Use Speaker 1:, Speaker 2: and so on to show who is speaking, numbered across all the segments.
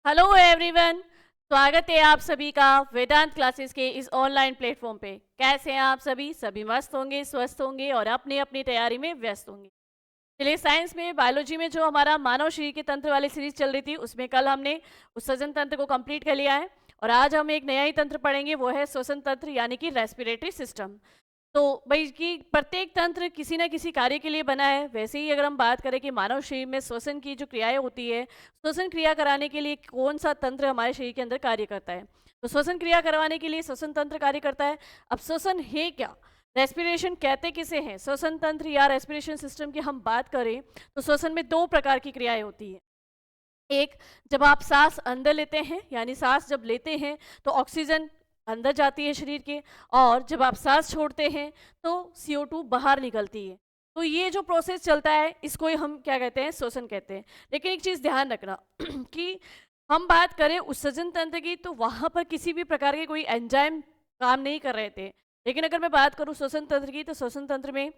Speaker 1: Hello everyone, स्वागत है आप सभी का वेदांत क्लासेस के इस ऑनलाइन प्लेटफॉर्म पे। कैसे हैं आप सभी मस्त होंगे, स्वस्थ होंगे और अपनी अपनी तैयारी में व्यस्त होंगे। चलिए, साइंस में बायोलॉजी में जो हमारा मानव शरीर के तंत्र वाली सीरीज चल रही थी उसमें कल हमने उस श्वसन तंत्र को कंप्लीट कर लिया है और आज हम एक नया ही तंत्र पढ़ेंगे, वो है श्वसन तंत्र यानी कि रेस्पिरेटरी सिस्टम। तो भाई कि प्रत्येक तंत्र किसी न किसी कार्य के लिए बना है। वैसे ही अगर हम बात करें कि मानव शरीर में श्वसन की जो क्रियाएं होती है, श्वसन क्रिया कराने के लिए कौन सा तंत्र हमारे शरीर के अंदर कार्य करता है, तो श्वसन क्रिया करवाने के लिए श्वसन तंत्र कार्य करता है। अब श्वसन है क्या, रेस्पिरेशन कहते किसे हैं, श्वसन तंत्र या रेस्पिरेशन सिस्टम की हम बात करें तो श्वसन में दो प्रकार की क्रियाएं होती है। एक, जब आप सांस अंदर लेते हैं यानी सांस जब लेते हैं तो ऑक्सीजन अंदर जाती है शरीर के, और जब आप सांस छोड़ते हैं तो CO2 बाहर निकलती है। तो ये जो प्रोसेस चलता है इसको ही हम क्या कहते हैं, श्वसन कहते हैं। लेकिन एक चीज़ ध्यान रखना कि हम बात करें उत्सर्जन तंत्र की तो वहाँ पर किसी भी प्रकार के कोई एंजाइम काम नहीं कर रहे थे। लेकिन अगर मैं बात करूँ श्वसन तंत्र की तो श्वसन तंत्र में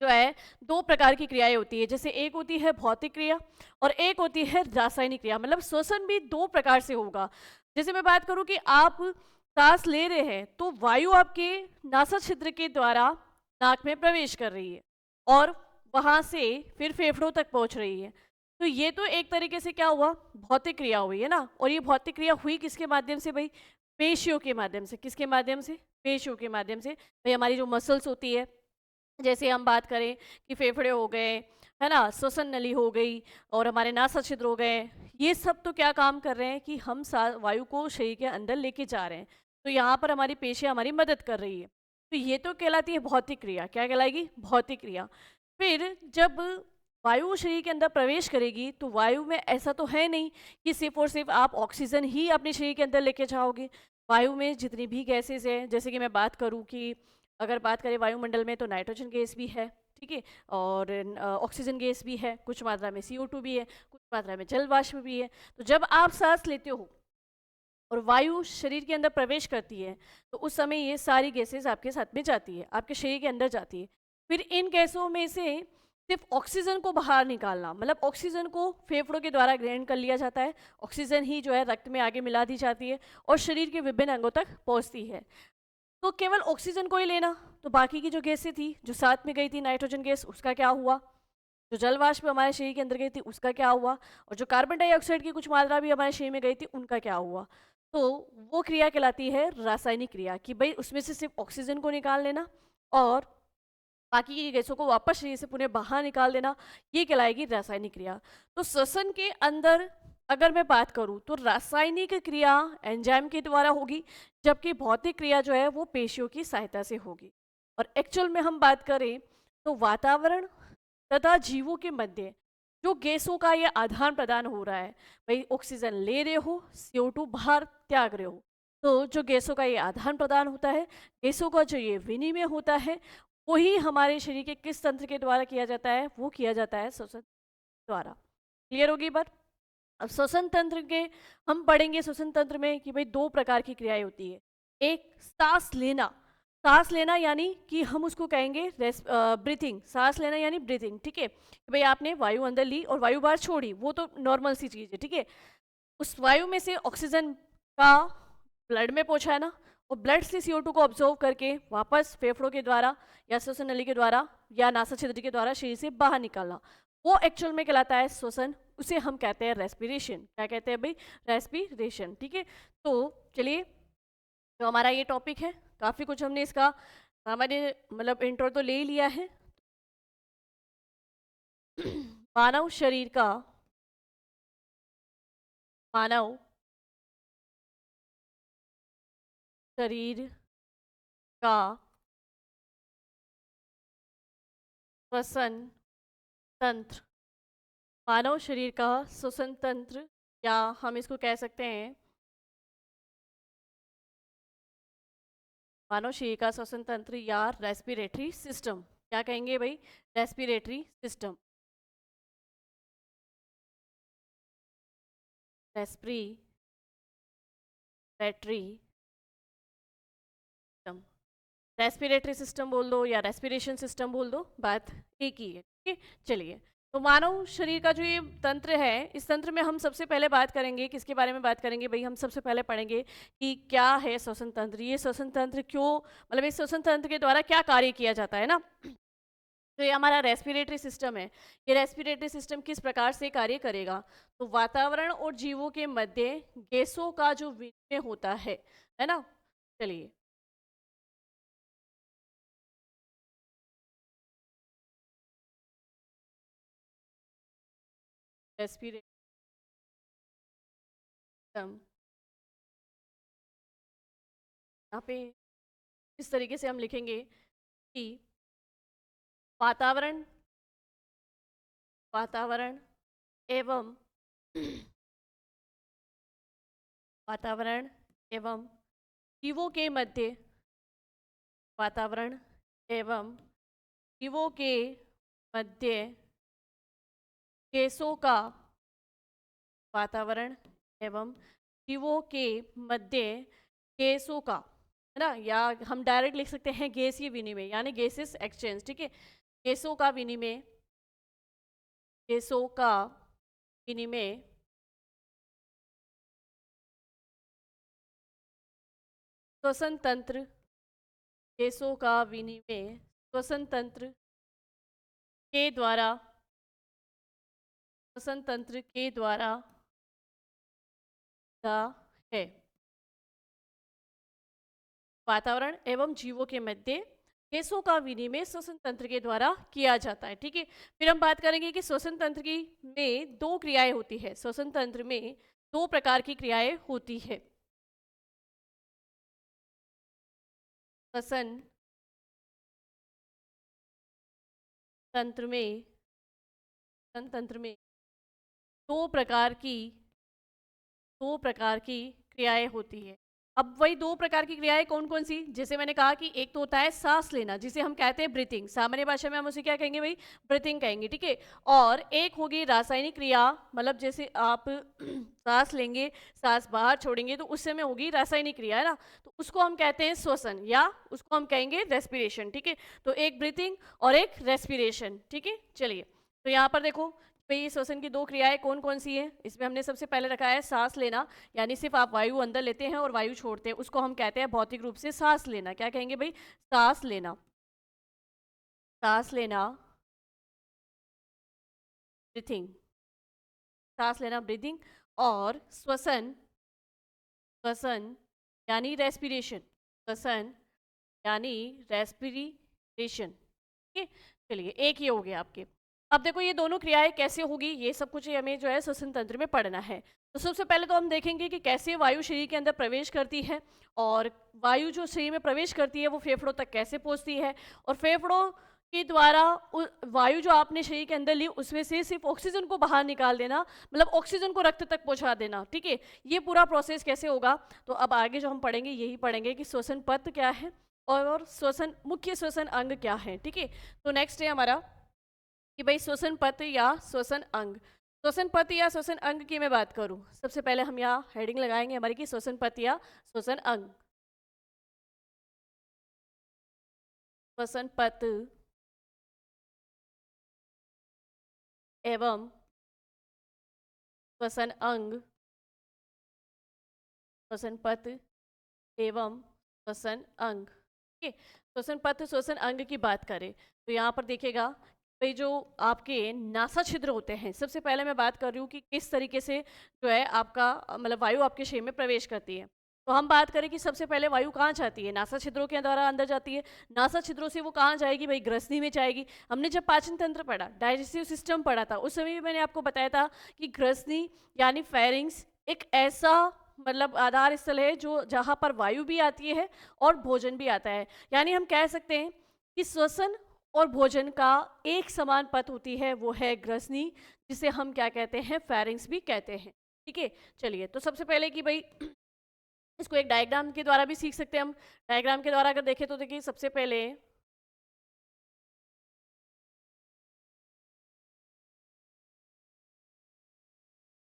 Speaker 1: जो है दो प्रकार की क्रियाएं होती है। जैसे एक होती है भौतिक क्रिया और एक होती है रासायनिक क्रिया। मतलब श्वसन भी दो प्रकार से होगा। जैसे मैं बात करूं कि आप सांस ले रहे हैं तो वायु आपके नासा छिद्र के द्वारा नाक में प्रवेश कर रही है और वहां से फिर फेफड़ों तक पहुंच रही है। तो ये तो एक तरीके से क्या हुआ, भौतिक क्रिया हुई है ना। और ये भौतिक क्रिया हुई किसके माध्यम से भाई, पेशियों के माध्यम से। किसके माध्यम से, पेशियों के माध्यम से। भाई हमारी जो मसल्स होती है, जैसे हम बात करें कि फेफड़े हो गए, है ना, श्वसन नली हो गई और हमारे नासा छिद्र हो गए, ये सब तो क्या काम कर रहे हैं कि हम वायु को शरीर के अंदर लेके जा रहे हैं। तो यहाँ पर हमारी पेशियाँ हमारी मदद कर रही है। तो ये तो कहलाती है भौतिक क्रिया। क्या कहलाएगी, भौतिक क्रिया। फिर जब वायु शरीर के अंदर प्रवेश करेगी तो वायु में ऐसा तो है नहीं कि सिर्फ और सिर्फ आप ऑक्सीजन ही अपने शरीर के अंदर लेके जाओगे। वायु में जितनी भी गैसेज है, जैसे कि मैं बात करूँ कि अगर बात करें वायुमंडल में तो नाइट्रोजन गैस भी है, ठीक है, और ऑक्सीजन गैस भी है, कुछ मात्रा में CO2 भी है, कुछ मात्रा में जल वाष्प भी है। तो जब आप सांस लेते हो और वायु शरीर के अंदर प्रवेश करती है तो उस समय ये सारी गैसेस आपके साथ में जाती है, आपके शरीर के अंदर जाती है। फिर इन गैसों में से सिर्फ ऑक्सीजन को बाहर निकालना, मतलब ऑक्सीजन को फेफड़ों के द्वारा ग्रहण कर लिया जाता है। ऑक्सीजन ही जो है रक्त में आगे मिला दी जाती है और शरीर के विभिन्न अंगों तक पहुंचती है। तो केवल ऑक्सीजन को ही लेना, तो बाकी की जो गैसें थी जो साथ में गई थी, नाइट्रोजन गैस, उसका क्या हुआ, जो जल वाष्प हमारे शरीर के अंदर गई थी उसका क्या हुआ, और जो कार्बन डाइऑक्साइड की कुछ मात्रा भी हमारे शरीर में गई थी उनका क्या हुआ। तो वो क्रिया कहलाती है रासायनिक क्रिया, कि भाई उसमें से सिर्फ ऑक्सीजन को निकाल लेना और बाकी की गैसों को वापस शरीर से पुनः बाहर निकाल देना, ये कहलाएगी रासायनिक क्रिया। तो श्वसन के अंदर अगर मैं बात करूं तो रासायनिक क्रिया एंजाइम के द्वारा होगी, जबकि भौतिक क्रिया जो है वो पेशियों की सहायता से होगी। और एक्चुअल में हम बात करें तो वातावरण तथा जीवों के मध्य जो गैसों का ये आदान प्रदान हो रहा है, भाई ऑक्सीजन ले रहे हो, CO2 बाहर त्याग रहे हो, तो जो गैसों का ये आदान प्रदान होता है, गैसों का जो ये विनिमय होता है, वही हमारे शरीर के किस तंत्र के द्वारा किया जाता है, वो किया जाता है श्वसन द्वारा। क्लियर होगी बात। अब श्वसन तंत्र के हम पढ़ेंगे श्वसन तंत्र में कि भाई दो प्रकार की क्रियाएं होती है। एक, सांस लेना। सांस लेना यानी कि हम उसको कहेंगे ब्रीथिंग। सांस लेना यानी ब्रीथिंग, ठीक है, कि भाई आपने वायु अंदर ली और वायु बाहर छोड़ी, वो तो नॉर्मल सी चीज़ है, ठीक है। उस वायु में से ऑक्सीजन का ब्लड में पहुंचाना और ब्लड से CO2 को ऑब्जर्व करके वापस फेफड़ों के द्वारा या श्वसन नली के द्वारा या नासा छिद्र के द्वारा शरीर से बाहर निकालना, वो एक्चुअल में कहलाता है श्वसन। उसे हम कहते हैं रेस्पिरेशन। क्या कहते हैं भाई, रेस्पिरेशन, ठीक है। तो चलिए, जो हमारा ये टॉपिक है, काफ़ी कुछ हमने इसका हमारे मतलब इंट्रो तो ले ही लिया है। मानव शरीर का, मानव शरीर का श्वसन तंत्र, मानव शरीर का श्वसन तंत्र, या हम इसको कह सकते हैं मानव शरीर का श्वसन तंत्र या रेस्पिरेटरी सिस्टम। क्या कहेंगे भाई, respiratory system. Respiratory system, respiratory system बोल दो या रेस्पिरेशन सिस्टम बोल दो, बात एक ही है, ठीक है। चलिए, तो मानव शरीर का जो ये तंत्र है, इस तंत्र में हम सबसे पहले बात करेंगे, किसके बारे में बात करेंगे भाई? हम सबसे पहले पढ़ेंगे कि क्या है श्वसन तंत्र, ये श्वसन तंत्र क्यों, मतलब इस श्वसन तंत्र के द्वारा क्या कार्य किया जाता है ना। तो ये हमारा रेस्पिरेटरी सिस्टम है, ये रेस्पिरेटरी सिस्टम किस प्रकार से कार्य करेगा? तो वातावरण और जीवों के मध्य गैसों का जो विनिमय होता है ना। चलिए, रेस्पिरेटरी सिस्टम यहाँ पे इस तरीके से हम लिखेंगे कि वातावरण वातावरण एवं वातावरण एवं जीवों के मध्य वातावरण एवं जीवों के मध्य गैसों का वातावरण एवं जीवों के मध्य गैसों का, है ना, या हम डायरेक्ट लिख सकते हैं गैसीय विनिमय, यानी गैसेस एक्सचेंज। ठीक है, गैसों का विनिमय, गैसों का विनिमय श्वसन तंत्र, गैसों का विनिमय श्वसन तंत्र के द्वारा, श्वसन तंत्र के द्वारा है। वातावरण एवं जीवों के मध्य गैसों का विनिमय श्वसन तंत्र के द्वारा किया जाता है। ठीक है, फिर हम बात करेंगे कि श्वसन तंत्र की में दो क्रियाएं होती है, श्वसन तंत्र में दो प्रकार की क्रियाएं होती है। श्वसन तंत्र में, श्वसन तंत्र में दो प्रकार की क्रियाएं होती है। अब वही दो प्रकार की क्रियाएं कौन कौन सी, जैसे मैंने कहा कि एक तो होता है सांस लेना, जिसे हम कहते हैं ब्रीथिंग, सामान्य भाषा में हम उसे क्या कहेंगे भाई? ब्रीथिंग कहेंगे। ठीक है, और एक होगी रासायनिक क्रिया, मतलब जैसे आप सांस लेंगे, सांस बाहर छोड़ेंगे, तो उस समय होगी रासायनिक क्रिया, है ना, तो उसको हम कहते हैं श्वसन, या उसको हम कहेंगे रेस्पिरेशन। ठीक है, तो एक ब्रीथिंग और एक रेस्पिरेशन। ठीक है, चलिए, तो यहाँ पर देखो भाई श्वसन की दो क्रियाएं कौन कौन सी हैं। इसमें हमने सबसे पहले रखा है सांस लेना, यानी सिर्फ आप वायु अंदर लेते हैं और वायु छोड़ते हैं, उसको हम कहते हैं भौतिक रूप से सांस लेना। क्या कहेंगे भाई? सांस लेना, सांस लेना, ब्रीथिंग, सांस लेना ब्रीथिंग। और श्वसन, श्वसन यानी रेस्पिरेशन, श्वसन यानी रेस्पिरेशन। ठीक है, चलिए, एक ये हो गया आपके। अब देखो ये दोनों क्रियाएं कैसे होगी, ये सब कुछ हमें जो है श्वसन तंत्र में पढ़ना है। तो सबसे पहले तो हम देखेंगे कि कैसे वायु शरीर के अंदर प्रवेश करती है, और वायु जो शरीर में प्रवेश करती है वो फेफड़ों तक कैसे पहुंचती है, और फेफड़ों के द्वारा वायु जो आपने शरीर के अंदर ली उसमें से सिर्फ ऑक्सीजन को बाहर निकाल देना, मतलब ऑक्सीजन को रक्त तक पहुंचा देना। ठीक है, ये पूरा प्रोसेस कैसे होगा, तो अब आगे जो हम पढ़ेंगे यही पढ़ेंगे कि श्वसन पथ क्या है और श्वसन, मुख्य श्वसन अंग क्या है। ठीक है, तो नेक्स्ट है हमारा कि भाई श्वसन पथ या श्वसन अंग। श्वसन पथ या श्वसन अंग की मैं बात करूं, सबसे पहले हम यहाँ हेडिंग लगाएंगे हमारी कि श्वसन पथ या श्वसन अंग। श्वसन पथ एवं श्वसन अंग, श्वसन पथ एवं श्वसन अंग। ठीक है, श्वसन पथ श्वसन अंग की बात करें तो यहाँ पर देखिएगा भाई जो आपके नासा छिद्र होते हैं, सबसे पहले मैं बात कर रही हूँ कि किस तरीके से जो है आपका मतलब वायु आपके शरीर में प्रवेश करती है। तो हम बात करें कि सबसे पहले वायु कहाँ जाती है, नासा छिद्रों के द्वारा अंदर जाती है। नासा छिद्रों से वो कहाँ जाएगी भाई? ग्रसनी में जाएगी। हमने जब पाचन तंत्र पढ़ा, डाइजेस्टिव सिस्टम पढ़ा था, उस समय भी मैंने आपको बताया था कि ग्रसनी यानी फेरिंग्स एक ऐसा मतलब आधार स्थल है जो जहाँ पर वायु भी आती है और भोजन भी आता है। यानी हम कह सकते हैं कि श्वसन और भोजन का एक समान पथ होती है, वो है ग्रसनी, जिसे हम क्या कहते हैं? फेरिंग्स भी कहते हैं। ठीक है, चलिए, तो सबसे पहले कि भाई इसको एक डायग्राम के द्वारा भी सीख सकते हैं हम। डायग्राम के द्वारा अगर देखें तो देखिए सबसे पहले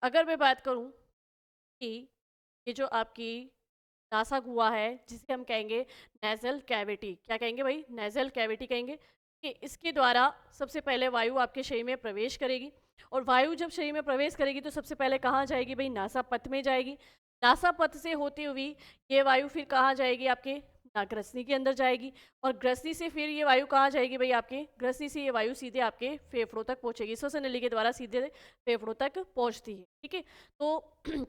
Speaker 1: अगर मैं बात करूं कि ये जो आपकी नासा गुहा है जिसे हम कहेंगे नेजल कैविटी, क्या कहेंगे भाई? नेजल कैविटी कहेंगे। कि इसके द्वारा सबसे पहले वायु आपके शरीर में प्रवेश करेगी, और वायु जब शरीर में प्रवेश करेगी तो सबसे पहले कहाँ जाएगी भाई, नासापथ में जाएगी। नासापथ से होती हुई ये वायु फिर कहाँ जाएगी, आपके ग्रसनी के अंदर जाएगी, और ग्रसनी से फिर ये वायु कहाँ जाएगी भाई, आपके ग्रसनी से ये वायु सीधे आपके फेफड़ों तक पहुंचेगी, श्वसन नली के द्वारा सीधे फेफड़ों तक पहुंचती है। ठीक है, तो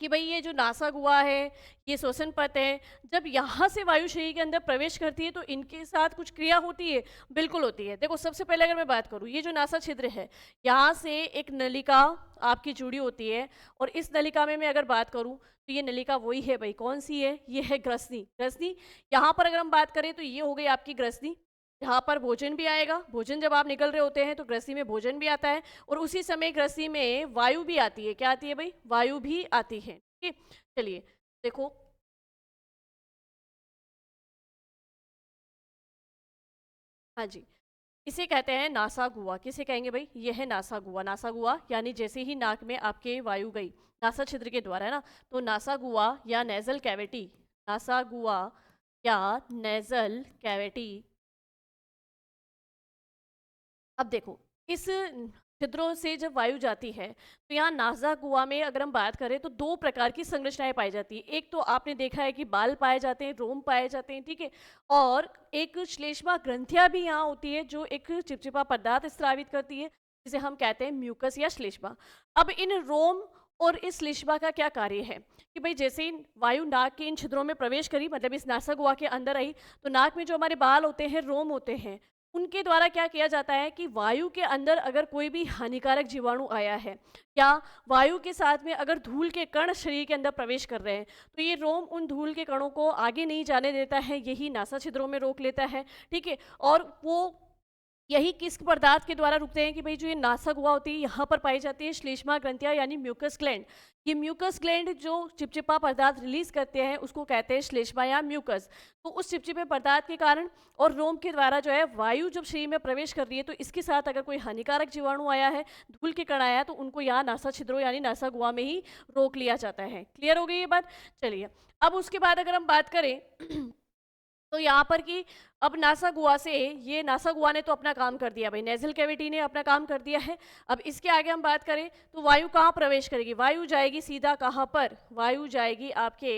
Speaker 1: कि भाई ये जो नासा गुहा है, ये श्वसन पथ है, जब यहाँ से वायु शरीर के अंदर प्रवेश करती है तो इनके साथ कुछ क्रिया होती है, बिल्कुल होती है। देखो सबसे पहले अगर मैं बात करूँ, ये जो नासा छिद्र है, यहाँ से एक नलिका आपकी जुड़ी होती है, और इस नलिका में मैं अगर बात करूँ तो ये नलिका वही है भाई, कौन सी है, ये है ग्रसनी। ग्रसनी यहाँ पर अगर हम बात करें तो ये हो गई आपकी ग्रसनी, यहाँ पर भोजन भी आएगा, भोजन जब आप निकल रहे होते हैं तो ग्रसनी में भोजन भी आता है, और उसी समय ग्रसनी में वायु भी आती है। क्या आती है भाई, वायु भी आती है। ठीक है, चलिए देखो, हाँ जी, इसे कहते हैं नासा गुहा। किसे कहेंगे भाई, यह है नासा गुहा। नासा गुहा यानी जैसे ही नाक में आपके वायु गई नासा छिद्र के द्वारा, है ना, तो नासा गुहा या नेजल कैविटी, नासा गुहा या नेजल कैविटी। अब देखो, इस छिद्रों से जब वायु जाती है तो यहाँ नासा गुहा में अगर हम बात करें तो दो प्रकार की संरचनाएं पाई जाती है। एक तो आपने देखा है कि बाल पाए जाते हैं, रोम पाए जाते हैं, ठीक है, और एक श्लेष्मा ग्रंथियां भी यहाँ होती है जो एक चिपचिपा पदार्थ स्रावित करती है, जिसे हम कहते हैं म्यूकस या श्लेष्मा। अब इन रोम और इस श्लेष्मा का क्या कार्य है कि भाई जैसे ही वायु नाक के इन छिद्रों में प्रवेश करी, मतलब इस नासा गुहा के अंदर आई, तो नाक में जो हमारे बाल होते हैं, रोम होते हैं, उनके द्वारा क्या किया जाता है कि वायु के अंदर अगर कोई भी हानिकारक जीवाणु आया है, या वायु के साथ में अगर धूल के कण शरीर के अंदर प्रवेश कर रहे हैं, तो ये रोम उन धूल के कणों को आगे नहीं जाने देता है, यही नासा छिद्रों में रोक लेता है। ठीक है, और वो यही किस पदार्थ के द्वारा रुकते हैं कि भाई जो ये नासा गुहा होती है, यहाँ पर पाई जाती है श्लेष्मा ग्रंथियां यानी म्यूकस ग्लैंड। ये म्यूकस ग्लैंड जो चिपचिपा पदार्थ रिलीज करते हैं उसको कहते हैं श्लेष्मा या म्यूकस। तो उस चिपचिपे पदार्थ के कारण और रोम के द्वारा जो है वायु जब शरीर में प्रवेश कर रही है, तो इसके साथ अगर कोई हानिकारक जीवाणु आया है, धूल के कण आया है, तो उनको यहाँ नासा छिद्रों यानी नासा गुहा में ही रोक लिया जाता है। क्लियर हो गई ये बात। चलिए, अब उसके बाद अगर हम बात करें तो यहाँ पर कि अब नासा गुहा से, ये नासा गुहा ने तो अपना काम कर दिया भाई, नेजल कैविटी ने अपना काम कर दिया है। अब इसके आगे हम बात करें तो वायु कहाँ प्रवेश करेगी, वायु जाएगी सीधा कहाँ पर, वायु जाएगी आपके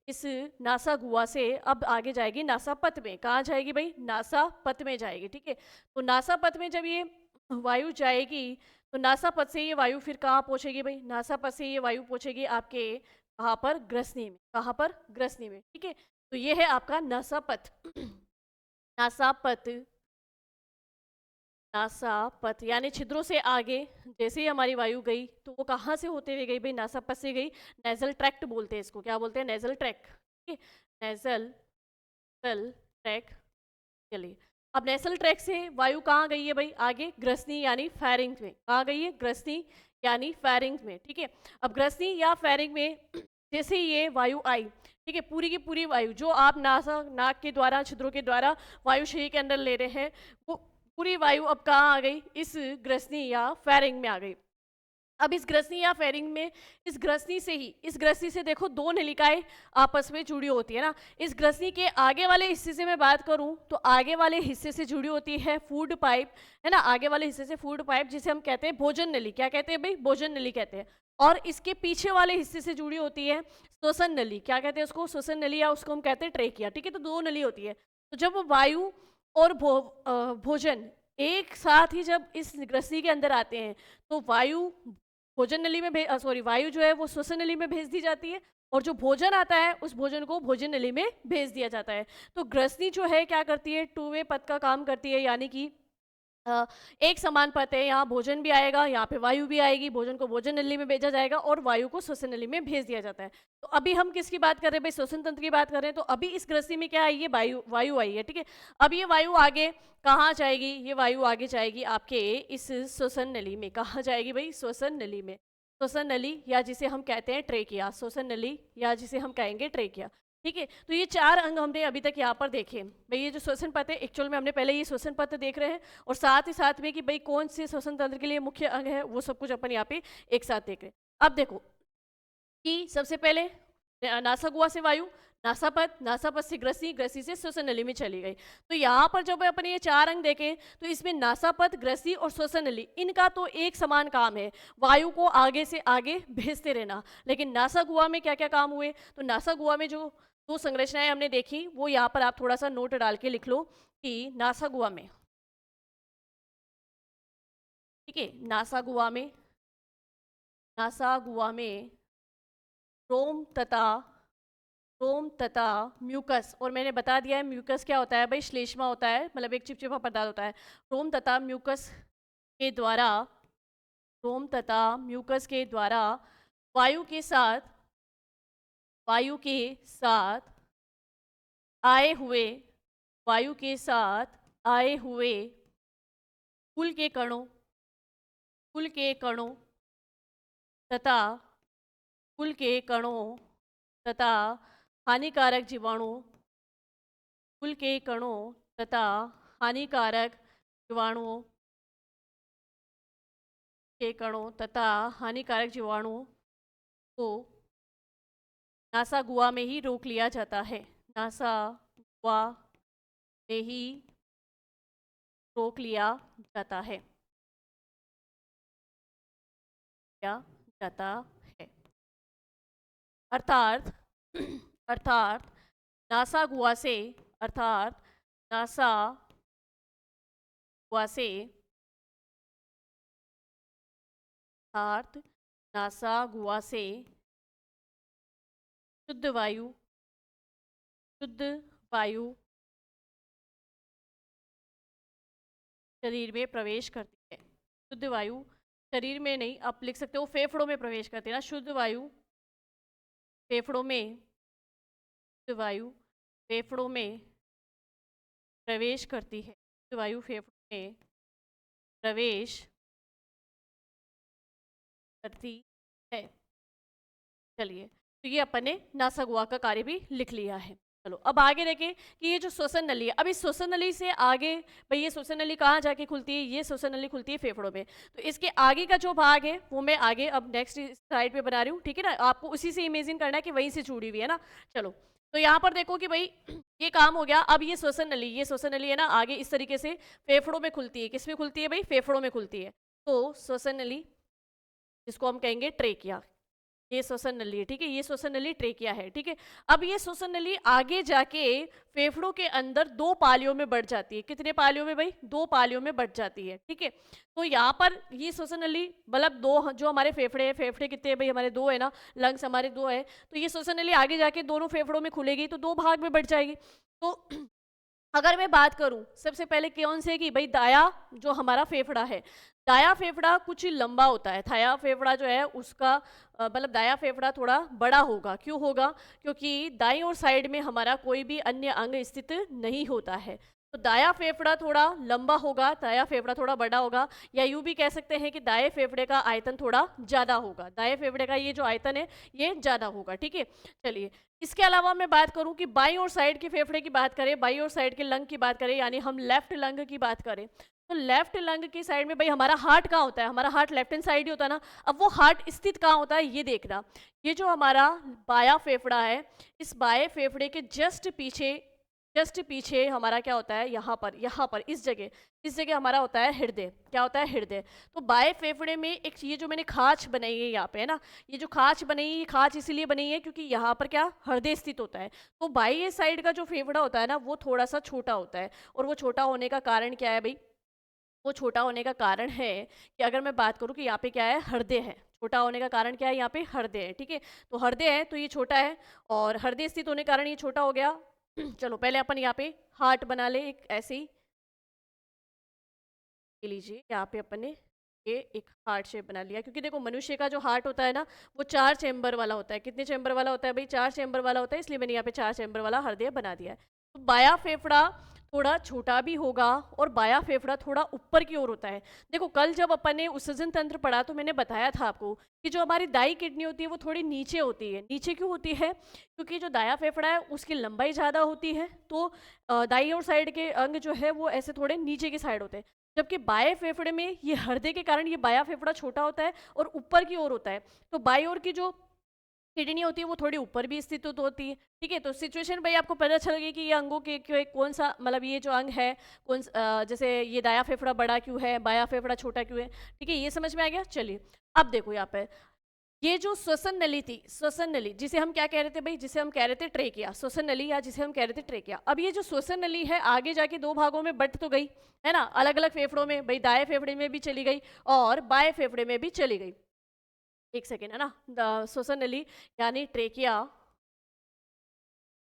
Speaker 1: इस नासा गुहा से, अब आगे जाएगी नासापथ में। कहाँ जाएगी भाई, नासापथ में जाएगी। ठीक है, तो नासापथ में जब ये वायु जाएगी तो नासापथ से ये वायु फिर कहाँ पहुँचेगी भाई, नासापथ से ये वायु पहुँचेगी आपके कहाँ पर, ग्रसनी में। कहाँ पर, ग्रसनी में। ठीक है, तो ये है आपका नासापथ। नासापथ, नासापथ यानी छिद्रों से आगे जैसे ही हमारी वायु गई तो वो कहाँ से होते हुए गई भाई, नासापथ से गई। नेजल ट्रैक्ट बोलते हैं इसको, क्या बोलते हैं, नेजल ट्रैक। ठीक है, नेजल ट्रैक। चलिए, अब नेजल ट्रैक से वायु कहाँ गई है भाई, आगे ग्रसनी यानी फेरिंग्स में। कहाँ गई है, ग्रसनी यानी फेरिंग्स में। ठीक है, अब ग्रसनी या फेरिंग में जैसे ही ये वायु आई, ठीक है, पूरी की पूरी वायु जो आप नाक के द्वारा, छिद्रों के द्वारा वायु शरीर के अंदर ले रहे हैं, वो पूरी वायु अब कहाँ आ गई, इस ग्रसनी या फेरिंग में आ गई। अब इस ग्रसनी या फेरिंग में, इस ग्रसनी से ही, इस ग्रसनी से देखो दो नलिकाएं आपस में जुड़ी होती है ना। इस ग्रसनी के आगे वाले हिस्से से मैं बात करूं तो आगे वाले हिस्से से जुड़ी होती है फूड पाइप, है ना, आगे वाले हिस्से से फूड पाइप, जिसे हम कहते हैं भोजन नली। क्या कहते हैं भाई, भोजन नली कहते हैं। और इसके पीछे वाले हिस्से से जुड़ी होती है श्वसन नली। क्या कहते हैं उसको, श्वसन नली, या उसको हम कहते हैं ट्रेकिया। ठीक है, तो दो नली होती है। तो जब वायु और भोजन एक साथ ही जब इस ग्रसनी के अंदर आते हैं तो वायु भोजन नली में वायु जो है वो श्वसन नली में भेज दी जाती है, और जो भोजन आता है उस भोजन को भोजन नली में भेज दिया जाता है। तो ग्रसनी जो है क्या करती है, टू वे पथ का काम करती है, यानी कि एक समान पथ है, यहाँ भोजन भी आएगा, यहाँ पे वायु भी आएगी, भोजन को भोजन नली में भेजा जाएगा और वायु को श्वसन नली में भेज दिया जाता है। तो अभी हम किसकी बात कर रहे हैं भाई, श्वसन तंत्र की बात कर रहे हैं। तो अभी इस ग्रसनी में क्या आई है, वायु आई है। ठीक है, अब ये वायु आगे कहाँ जाएगी, ये वायु आगे जाएगी आपके इस श्वसन नली में। कहाँ जाएगी भाई, श्वसन नली में। श्वसन नली या जिसे हम कहते हैं ट्रेकिया, श्वसन नली या जिसे हम कहेंगे ट्रेकिया। ठीक है, तो ये चार अंग हमने अभी तक यहाँ पर देखे भाई। ये जो श्वसन पथ है, एक्चुअल में हमने पहले ये श्वसन पथ देख रहे हैं, और साथ ही साथ में कि भाई कौन से श्वसन तंत्र के लिए मुख्य अंग है, वो सब कुछ अपन यहाँ पे एक साथ देख रहे हैं। अब देखो कि सबसे पहले नासा गुहा से वायु, नासापथ, नासापथ से ग्रसी, ग्रसी से श्वसन नली में चली गई। तो यहाँ पर जब अपन ये 4 अंग देखें तो इसमें नासापथ, ग्रसी और श्वसन नली, इनका तो एक समान काम है, वायु को आगे से आगे भेजते रहना। लेकिन नासा गुहा में क्या क्या काम हुए? तो नासा गुहा में जो 2 संरचनाएं हमने देखी वो यहाँ पर आप थोड़ा सा नोट डाल के लिख लो कि नासा गुहा में, ठीक है, नासा गुहा में, नासा गुहा में रोम तथा म्यूकस, और मैंने बता दिया है म्यूकस क्या होता है भाई, श्लेष्मा होता है, मतलब एक चिपचिपा पदार्थ होता है। रोम तथा म्यूकस के द्वारा, रोम तथा म्यूकस के द्वारा वायु के साथ आए हुए, वायु के साथ आए हुए कुल के कणों तथा कुल के कणों तथा हानिकारक जीवाणु, कुल के कणों तथा हानिकारक जीवाणुओं के कणों तथा हानिकारक जीवाणुओं को नासा गुहा में ही रोक लिया जाता है। नासा गुहा में ही रोक लिया जाता है, अर्थात नासा गुहा से, अर्थात नासा गुहा से, अर्थात नासा गुहा से शुद्ध वायु शरीर में प्रवेश करती है। शुद्ध वायु शरीर में नहीं, आप लिख सकते हो फेफड़ों में प्रवेश करती है ना, शुद्ध वायु फेफड़ों में, शुद्ध वायु फेफड़ों में प्रवेश करती है, शुद्ध वायु फेफड़ों में प्रवेश करती है। चलिए, तो ये अपन ने नासा गुहा का कार्य भी लिख लिया है। चलो अब आगे देखें कि ये जो श्वसन नली है, अब इस श्वसन नली से आगे, भाई ये श्वसन नली कहाँ जाके खुलती है? ये श्वसन नली खुलती है फेफड़ों में। तो इसके आगे का जो भाग है वो मैं आगे अब नेक्स्ट स्लाइड पे बना रही हूँ, ठीक है ना, आपको उसी से इमेजिन करना है कि वहीं से जुड़ी हुई है ना। चलो तो यहाँ पर देखो कि भाई ये काम हो गया। अब ये श्वसन नली, ये श्वसन नली है ना, आगे इस तरीके से फेफड़ों में खुलती है। किस में खुलती है भाई? फेफड़ों में खुलती है। तो श्वसन नली, जिसको हम कहेंगे ट्रेकिया, ये श्वसन नली है, ठीक है, ये श्वसन नली ट्रेकिया है, ठीक है। अब ये श्वसन नली आगे जाके फेफड़ों के अंदर 2 पालियों में बढ़ जाती है। कितने पालियों में भाई? 2 पालियों में बढ़ जाती है, ठीक है। तो यहाँ पर ये श्वसन नली, मतलब 2 जो हमारे फेफड़े हैं, फेफड़े कितने हैं भाई? हमारे 2 है ना, लंग्स हमारे 2 है। तो ये श्वसन नली आगे जाके दोनों फेफड़ों में खुलेगी तो 2 भाग में बढ़ जाएगी। तो अगर मैं बात करूं सबसे पहले कौन से की, भाई दाया जो हमारा फेफड़ा है, दाया फेफड़ा कुछ लंबा होता है, थाया फेफड़ा जो है उसका मतलब दाया फेफड़ा थोड़ा बड़ा होगा। क्यों होगा? क्योंकि दाईं और साइड में हमारा कोई भी अन्य अंग स्थित नहीं होता है। तो दाया फेफड़ा थोड़ा लंबा होगा, दाया फेफड़ा थोड़ा बड़ा होगा, या यूँ भी कह सकते हैं कि दाएं फेफड़े का आयतन थोड़ा ज़्यादा होगा। दाएं फेफड़े का ये जो आयतन है ये ज़्यादा होगा, ठीक है। चलिए, इसके अलावा मैं बात करूं कि बाईं और साइड के फेफड़े की बात करें, बाईं और साइड के लंग की बात करें, यानी हम लेफ्ट लंग की बात करें, तो लेफ्ट लंग की साइड में भाई हमारा हार्ट कहाँ होता है? हमारा हार्ट लेफ्ट हैंड साइड ही होता है ना। अब वो हार्ट स्थित कहाँ होता है ये देखना। ये जो हमारा बाया फेफड़ा है, इस बाएं फेफड़े के जस्ट पीछे हमारा क्या होता है? यहाँ पर इस जगह हमारा होता है हृदय। क्या होता है? हृदय। तो बाएं फेफड़े में एक ये जो मैंने खांच बनाई है यहाँ पे है ना, ये जो खांच बनाई है, ये खांच इसलिए बनी है क्योंकि यहाँ पर क्या हृदय स्थित होता है। तो बाईं साइड का जो फेफड़ा होता है ना वो थोड़ा सा छोटा होता है। और वो छोटा होने का कारण क्या है भाई? वो छोटा होने का कारण है कि अगर मैं बात करूँ कि यहाँ पे क्या है? हृदय है। छोटा होने का कारण क्या है? यहाँ पे हृदय है, ठीक है। तो हृदय है तो ये छोटा है, और हृदय स्थित होने के कारण ये छोटा हो गया। चलो पहले अपन यहाँ पे हार्ट बना ले, एक ऐसे ही लीजिए, यहाँ पे अपन ने ये एक हार्ट शेप बना लिया। क्योंकि देखो मनुष्य का जो हार्ट होता है ना वो 4 चैम्बर वाला होता है। कितने चैम्बर वाला होता है भाई? 4 चैम्बर वाला होता है, इसलिए मैंने यहाँ पे 4 चैम्बर वाला हृदय बना दिया है। तो बाया फेफड़ा थोड़ा छोटा भी होगा और बाया फेफड़ा थोड़ा ऊपर की ओर होता है। देखो कल जब अपन ने उत्सर्जन तंत्र पढ़ा तो मैंने बताया था आपको कि जो हमारी दाई किडनी होती है वो थोड़ी नीचे होती है। नीचे क्यों होती है? क्योंकि जो दाया फेफड़ा है उसकी लंबाई ज़्यादा होती है, तो दाई और साइड के अंग जो है वो ऐसे थोड़े नीचे की साइड होते हैं। जबकि बाएं फेफड़े में ये हृदय के कारण ये बाया फेफड़ा छोटा होता है और ऊपर की ओर होता है। तो बाई ओर की जो किडनी होती है वो थोड़ी ऊपर भी स्थित होती है, ठीक है। तो सिचुएशन भाई आपको पता चल गई कि ये अंगों के कौन सा, मतलब ये जो अंग है जैसे ये दाया फेफड़ा बड़ा क्यों है, बाया फेफड़ा छोटा क्यों है, ठीक है, ये समझ में आ गया। चलिए अब देखो यहाँ पे ये जो श्वसन नली थी, श्वसन नली जिसे हम क्या कह रहे थे भाई, जिसे हम कह रहे थे ट्रेकिया, श्वसन नली या जिसे हम कह रहे थे ट्रेकिया। अब ये जो श्वसन नली है आगे जाके दो भागों में बट तो गई है ना, अलग अलग फेफड़ों में, भाई दाएं फेफड़े में भी चली गई और बाएं फेफड़े में भी चली गई। एक सेकेंड है ना, श्वसन नली यानी ट्रेकिया।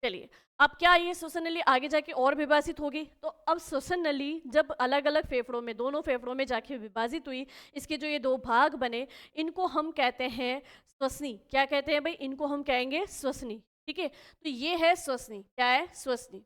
Speaker 1: चलिए अब क्या ये श्वसन नली आगे जाके और विभाजित होगी, तो अब श्वसन नली जब अलग अलग फेफड़ों में, दोनों फेफड़ों में जाके विभाजित हुई, इसके जो ये दो भाग बने इनको हम कहते हैं श्वसनी। क्या कहते हैं भाई, इनको हम कहेंगे श्वसनी, ठीक है। तो ये है श्वसनी, क्या है, श्वसनी।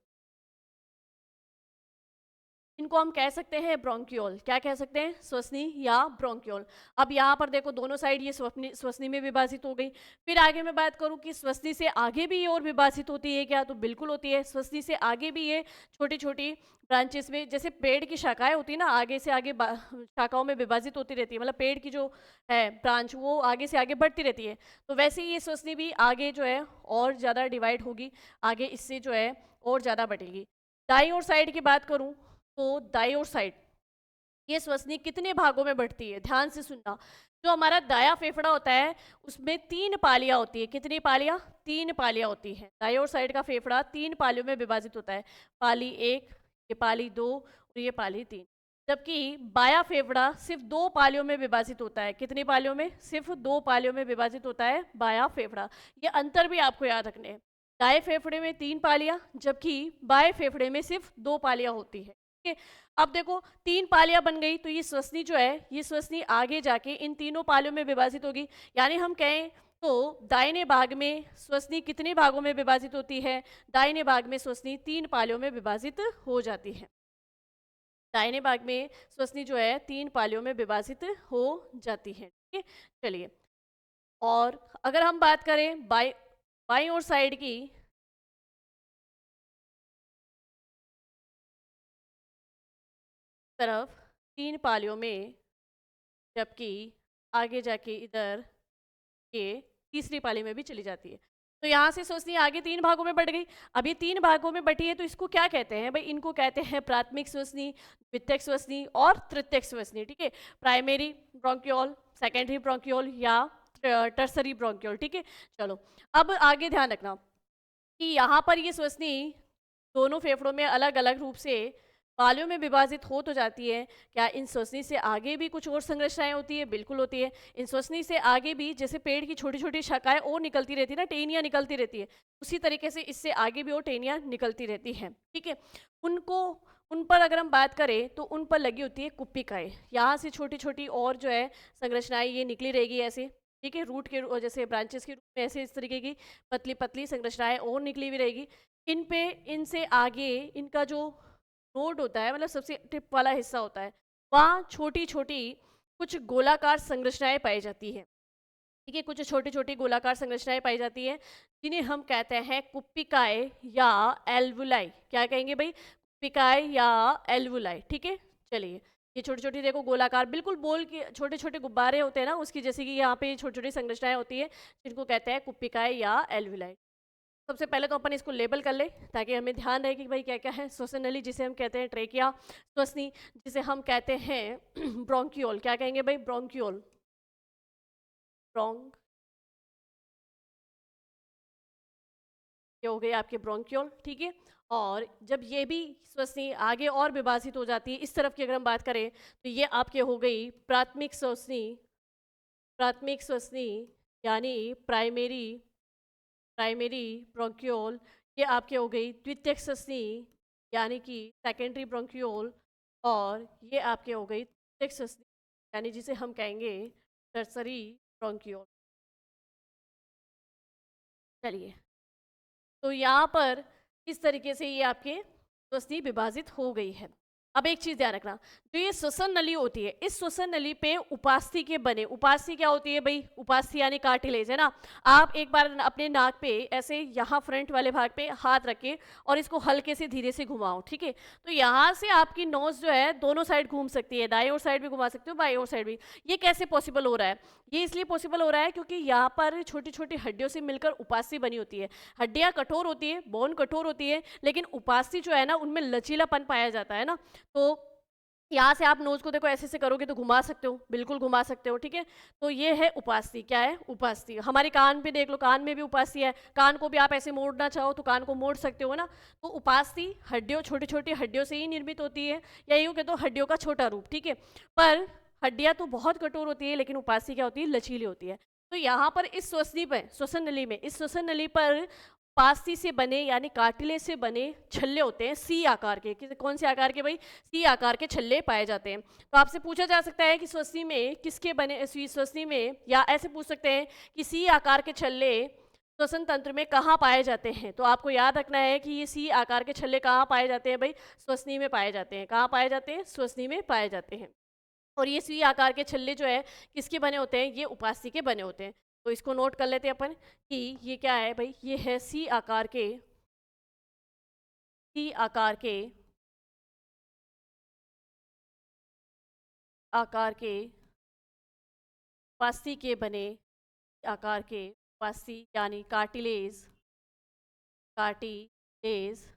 Speaker 1: इनको हम कह सकते हैं ब्रोंक्यूल, क्या कह सकते हैं, श्वसनी या ब्रोंक्यूल। अब यहाँ पर देखो दोनों साइड ये श्वसनी में विभाजित हो गई। फिर आगे मैं बात करूँ कि श्वसनी से आगे भी ये और विभाजित होती है क्या, तो बिल्कुल होती है। श्वसनी से आगे भी ये छोटी छोटी ब्रांचेस में, जैसे पेड़ की शाखाएं होती है ना, आगे से आगे शाखाओं में विभाजित होती रहती है, मतलब पेड़ की जो है ब्रांच वो आगे से आगे बढ़ती रहती है। तो वैसे ही ये श्वसनी भी आगे जो है और ज़्यादा डिवाइड होगी, आगे इससे जो है और ज़्यादा बढ़ेगी। दाईं ओर साइड की बात करूँ तो दाईं ओर साइड ये श्वसनी कितने भागों में बढ़ती है, ध्यान से सुनना। जो हमारा दाया फेफड़ा होता है उसमें 3 पालियां होती है, कितनी पालियां, 3 पालियां होती है। दाईं ओर साइड का फेफड़ा 3 पालियों में विभाजित होता है, पाली 1, ये पाली 2 और ये पाली 3। जबकि बाया फेफड़ा सिर्फ 2 पालियों में विभाजित होता है, कितनी पालियों में, सिर्फ 2 पालियों में विभाजित होता है बाया फेफड़ा। ये अंतर भी आपको याद रखने हैं, दाएं फेफड़े में 3 पालियां जबकि बाएं फेफड़े में सिर्फ 2 पालियां होती है। अब देखो 3 पालियां बन गई, तो ये श्वसनी जो है, ये श्वसनी आगे जाके इन तीनों पालियों में विभाजित होगी। यानी हम कहें तो दाहिने भाग में श्वसनी कितने भागों में विभाजित होती है, दाहिने भाग में श्वसनी 3 पालियों में विभाजित हो जाती है। दाहिने भाग में श्वसनी जो है 3 पालियों में विभाजित हो जाती है, ठीक है। चलिए और अगर हम बात करें बाईं ओर साइड की, तरफ 3 पालियों में, जबकि आगे जाके इधर ये तीसरी पाली में भी चली जाती है। तो यहाँ से श्वसनी आगे 3 भागों में बढ़ गई। अब ये 3 भागों में बटी है तो इसको क्या कहते हैं भाई, इनको कहते हैं प्राथमिक श्वसनी, द्वितीयक श्वसनी और तृतीयक श्वसनी, ठीक है। प्राइमरी ब्रोंक्यूल, सेकेंडरी ब्रोंक्यूल या टर्सरी ब्रोंक्यूल, ठीक है। चलो अब आगे ध्यान रखना कि यहाँ पर ये श्वसनी दोनों फेफड़ों में अलग अलग रूप से पालियों में विभाजित हो तो जाती है। क्या इन श्वसनी से आगे भी कुछ और संरचनाएं होती है, बिल्कुल होती है। इन श्वसनी से आगे भी जैसे पेड़ की छोटी छोटी शाखाएं और निकलती रहती है ना, टहनियाँ निकलती रहती है, उसी तरीके से इससे आगे भी और टहनियाँ निकलती रहती हैं, ठीक है। उन पर अगर हम बात करें तो उन पर लगी होती है कुप्पिकाएँ, यहाँ से छोटी छोटी और जो है संरचनाएं ये निकली रहेगी ऐसे, ठीक है। रूट के जैसे ब्रांचेस के रूप में ऐसे इस तरीके की पतली पतली संरचनाएं और निकली हुई रहेगी। इन पे, इनसे आगे इनका जो नोड होता है, मतलब सबसे टिप वाला हिस्सा होता है, वहाँ छोटी छोटी कुछ गोलाकार संरचनाएं पाई जाती है, ठीक है। कुछ छोटी छोटी गोलाकार संरचनाएं पाई जाती है जिन्हें हम कहते हैं कुप्पिकाए या एल्वुलाई। क्या कहेंगे भाई, कुप्पिकाए या एल्वुलाई, ठीक है। चलिए ये छोटी छोटी देखो गोलाकार, बिल्कुल बोल के छोटे छोटे गुब्बारे होते हैं ना उसकी, जैसे कि यहाँ पे छोटी छोटी संरचनाएं होती है जिनको कहते हैं कुप्पिकाए या एल्वुलाई। सबसे पहले तो अपन इसको लेबल कर ले ताकि हमें ध्यान रहे कि भाई क्या क्या है। श्वसन नली जिसे हम कहते हैं ट्रेकिया, श्वसनी जिसे हम कहते हैं ब्रोंक्यूल, क्या कहेंगे भाई, ब्रोंक्यूल, ब्रोंक, ये हो गए आपके ब्रोंक्यूल, ठीक है। और जब ये भी श्वसनी आगे और विभाजित हो जाती है इस तरफ की अगर हम बात करें तो ये आपके हो गई प्राथमिक श्वसनी, प्राथमिक श्वसनी यानी प्राइमरी, प्राइमरी ब्रोंक्यूल। ये आपके हो गई द्वितीयक श्वसनी यानी कि सेकेंडरी ब्रोंक्यूल। और ये आपके हो गई तृतीयक श्वसनी यानी जिसे हम कहेंगे टर्सरी ब्रोंक्यूल। चलिए तो यहाँ पर इस तरीके से ये आपके श्वसनी विभाजित हो गई है। अब एक चीज ध्यान रखना, जो ये श्वसन नली होती है, इस श्वसन नली पे उपास्थि के बने, उपास्थि क्या होती है भाई, उपास्थि यानी कार्टिलेज है ना। आप एक बार अपने नाक पे ऐसे यहाँ फ्रंट वाले भाग पे हाथ रखे और इसको हल्के से धीरे से घुमाओ, ठीक है। तो यहाँ से आपकी नोज जो है दोनों साइड घूम सकती है, दाईं ओर साइड भी घुमा सकते हो, बाईं ओर साइड भी। ये कैसे पॉसिबल हो रहा है? ये इसलिए पॉसिबल हो रहा है क्योंकि यहाँ पर छोटी छोटी हड्डियों से मिलकर उपास्थि बनी होती है। हड्डियाँ कठोर होती है, बोन कठोर होती है, लेकिन उपास्थि जो है ना उनमें लचीलापन पाया जाता है ना। तो यहाँ से आप नोज को देखो ऐसे से करोगे तो घुमा सकते हो, बिल्कुल घुमा सकते हो, ठीक है। तो ये है उपास्थि। क्या है? उपास्थि। हमारे कान पे देख लो, कान में भी उपास्थि है, कान को भी आप ऐसे मोड़ना चाहो तो कान को मोड़ सकते हो ना। तो उपास्थि हड्डियों, छोटी छोटी हड्डियों से ही निर्मित होती है, या यूँ कहते हो हड्डियों का छोटा रूप, ठीक है। पर हड्डियाँ तो बहुत कठोर होती है, लेकिन उपास्थि क्या होती है? लचीली होती है। तो यहाँ पर इस श्वसनी पर, श्वसन नली में, इस श्वसन नली पर पास्थि से बने यानी कार्टिलेज से बने छल्ले होते हैं, सी आकार के। कौन से आकार के भाई? सी आकार के छल्ले पाए जाते हैं। तो आपसे पूछा जा सकता है कि श्वसनी में किसके बने, श्वसनी में, या ऐसे पूछ सकते हैं कि सी आकार के छल्ले श्वसन तंत्र में कहाँ पाए जाते हैं। तो आपको याद रखना है कि ये सी आकार के छल्ले कहाँ पाए जाते हैं भाई? श्वसनी में पाए जाते हैं। कहाँ पाए जाते हैं? श्वसनी में पाए जाते हैं। और ये सी आकार के छल्ले जो है किसके बने होते हैं? ये उपास्थि के बने होते हैं। तो इसको नोट कर लेते हैं अपन कि ये क्या है भाई? ये है सी आकार के, सी आकार के, आकार के उपास्थि के बने, आकार के उपास्थि यानी कार्टिलेज, कार्टिलेज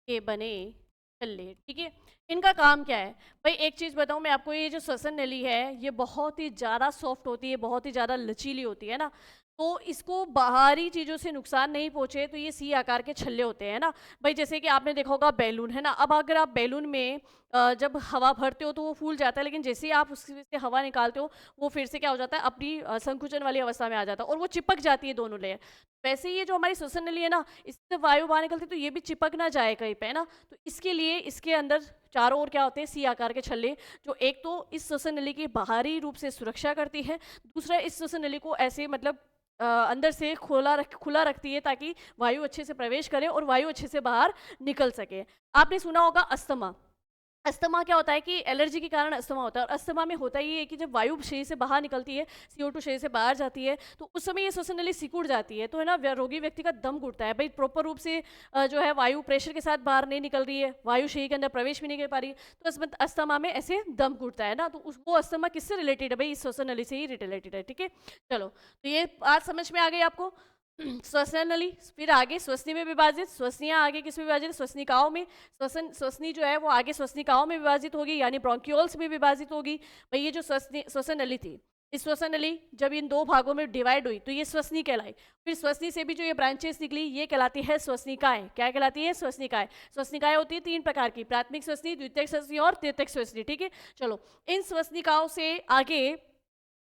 Speaker 1: के बने छल्ले, ठीक है। इनका काम क्या है भाई? एक चीज बताऊं मैं आपको, ये जो श्वसन नली है ये बहुत ही ज्यादा सॉफ्ट होती है, बहुत ही ज्यादा लचीली होती है ना। तो इसको बाहरी चीजों से नुकसान नहीं पहुंचे तो ये सी आकार के छल्ले होते हैं ना भाई। जैसे कि आपने देखा होगा बैलून है ना, अब अगर आप बैलून में जब हवा भरते हो तो वो फूल जाता है, लेकिन जैसे ही आप उसमें से हवा निकालते हो वो फिर से क्या हो जाता है? अपनी संकुचन वाली अवस्था में आ जाता है और वो चिपक जाती है दोनों लेयर। वैसे ये जो हमारी श्वसन नली है ना, इससे वायु बाहर निकलती है तो ये भी चिपक ना जाए कहीं पे, है ना। तो इसके लिए इसके अंदर चारों ओर क्या होते हैं? सी आकार के छल्ले, जो एक तो इस श्वसन नली की बाहरी रूप से सुरक्षा करती है, दूसरा इस श्वसन नली को ऐसे मतलब अंदर से खुला रखती है ताकि वायु अच्छे से प्रवेश करे और वायु अच्छे से बाहर निकल सके। आपने सुना होगा अस्थमा। अस्थमा क्या होता है कि एलर्जी के कारण अस्थमा होता है, और अस्थमा में होता ही है कि जब वायु शरीर से बाहर निकलती है, CO2 शरीर से बाहर जाती है, तो उस समय ये श्वसन नली सिकुड़ जाती है, तो है ना रोगी व्यक्ति का दम घुटता है भाई। प्रॉपर रूप से जो है वायु प्रेशर के साथ बाहर नहीं निकल रही है, वायु शरीर के अंदर प्रवेश भी नहीं कर पा रही, तो अस्थमा में ऐसे दम घुटता है ना। तो वो अस्थमा किससे रिलेटेड है भाई? इस श्वसन नली से ही रिलेटेड है, ठीक है। चलो, तो ये बात समझ में आ गई आपको। श्वसन नली, फिर आगे श्वसनी में विभाजित, श्वसनियाँ आगे किस में विभाजित? श्वसनिकाओं में। श्वसनी जो है वो आगे श्वसनिकाओं में विभाजित होगी, यानी ब्रोंक्यूल्स में विभाजित होगी भाई। ये जो श्वसन नली थी, इस श्वसन नली जब इन दो भागों में डिवाइड हुई तो ये श्वसनी कहलाई। फिर श्वसनी से भी जो ये ब्रांचेस निकली ये कहलाती है श्वसनिकाएं। क्या कहलाती है? श्वसनिकाएं। श्वसनिकाएं होती है 3 प्रकार की, प्राथमिक श्वसनी, द्वितीयक श्वसनी और तृतीयक श्वसनी, ठीक है। चलो, इन श्वसनिकाओं से आगे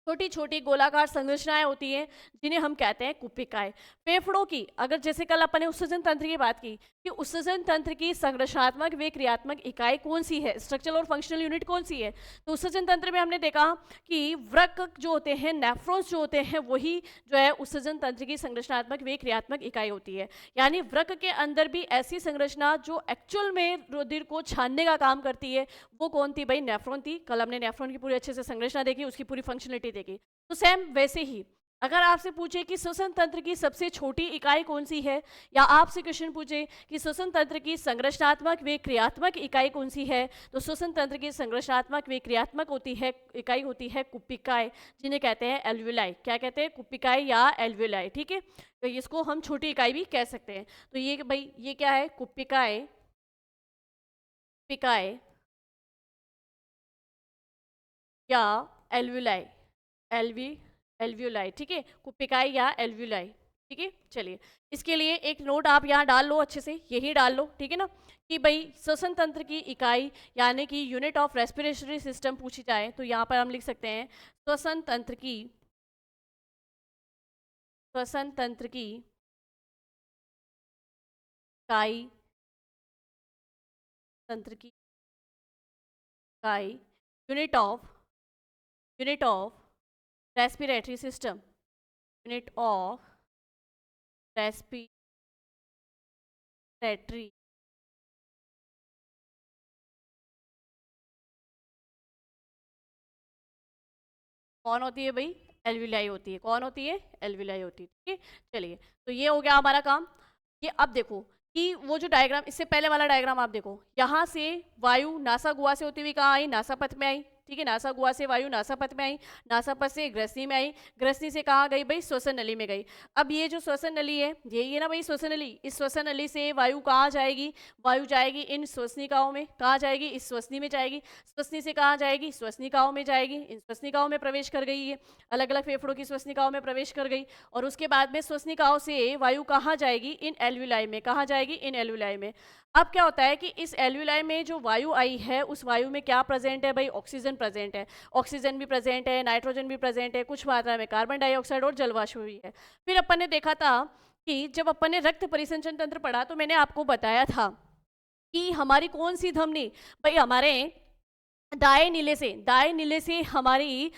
Speaker 1: छोटी छोटी गोलाकार संरचनाएं होती हैं जिन्हें हम कहते हैं कुपिकाएं। फेफड़ों की, अगर जैसे कल अपन ने उत्सर्जन तंत्र की बात की कि उत्सर्जन तंत्र की संरचनात्मक व क्रियात्मक इकाई कौन सी है, स्ट्रक्चरल और फंक्शनल यूनिट कौन सी है, तो उत्सर्जन तंत्र में हमने देखा कि वृक्क जो होते हैं, नेफ्रॉन्स जो होते हैं, वही जो है उत्सर्जन तंत्र की संरचनात्मक व क्रियात्मक इकाई होती है। यानी वृक्क के अंदर भी ऐसी संरचना जो एक्चुअल में रुधिर को छानने का काम करती है, वो कौन थी भाई? नेफ्रॉन थी। कल हमने नेफ्रॉन की पूरी अच्छे से संरचना देखी, उसकी पूरी फंक्शनलिटी देखी। तो सेम वैसे ही अगर आपसे पूछे कि श्वसन तंत्र की सबसे छोटी इकाई कौन सी है, या आपसे क्वेश्चन पूछे कि श्वसन तंत्र की संरचनात्मक व क्रियात्मक इकाई कौन सी है, तो श्वसन तंत्र की संरचनात्मक व क्रियात्मक इकाई होती है कुपिकाएं, जिन्हें कहते हैं एल्वियोलाई। क्या कहते हैं? कुपिकाएं या एल्वियोलाई, ठीक है। तो इसको हम छोटी इकाई भी कह सकते हैं। तो ये भाई ये क्या है? कुपिकाएं, कुपिकाएं या एल्वियोलाई, एल्वियोलाई, ठीक है। कुपिकाई या एल्वियोलाई, ठीक है। चलिए, इसके लिए एक नोट आप यहाँ डाल लो, अच्छे से यही डाल लो, ठीक है ना, कि भाई श्वसन तंत्र की इकाई यानी कि यूनिट ऑफ रेस्पिरेटरी सिस्टम पूछी जाए तो यहाँ पर हम लिख सकते हैं श्वसन तंत्र की, श्वसन तंत्र की इकाई, तंत्र की इकाई, unit of respiratory system, unit of respiratory कौन होती है भाई? एल्विलाई होती है। कौन होती है? एल्विलाई होती है। ठीक है, चलिए, तो ये हो गया हमारा काम। ये अब देखो कि वो जो डायग्राम, इससे पहले वाला डायग्राम आप देखो, यहाँ से वायु नासा गुहा से होती हुई कहाँ आई? नासापथ में आई। ठीक है, नासा गुहा से वायु नासापथ में आई, नासापथ से ग्रसनी में आई, ग्रसनी से कहाँ गई भाई? श्वसन नली में गई। अब ये जो श्वसन नली है, यही है ना भाई श्वसन नली। इस श्वसन नली से वायु कहाँ जाएगी? वायु जाएगी इन श्वसनिकाओं में। कहाँ जाएगी? इस श्वसनी में जाएगी। श्वसनी से कहाँ जाएगी? श्वसनिकाओं में जाएगी। इन श्वसनिकाओं में प्रवेश कर गई है, अलग अलग फेफड़ों की श्वसनिकाओं में प्रवेश कर गई। और उसके बाद में श्वसनिकाओं से वायु कहाँ जाएगी? इन एल्विलाई में। कहाँ जाएगी? इन एल्विलाई में। अब क्या होता है कि इस एल्विलाई में जो वायु आई है, उस वायु में क्या प्रेजेंट है भाई? ऑक्सीजन प्रेजेंट है। ऑक्सीजन भी प्रेजेंट है, नाइट्रोजन भी प्रेजेंट है, कुछ मात्रा में कार्बन डाइऑक्साइड और जलवाष्प भी है। फिर अपन ने देखा था कि जब अपन ने रक्त परिसंचरण तंत्र पढ़ा, तो मैंने आपको बताया था कि हमारी कौन सी धमनी भाई? हमारे दाएं नीले से हमारी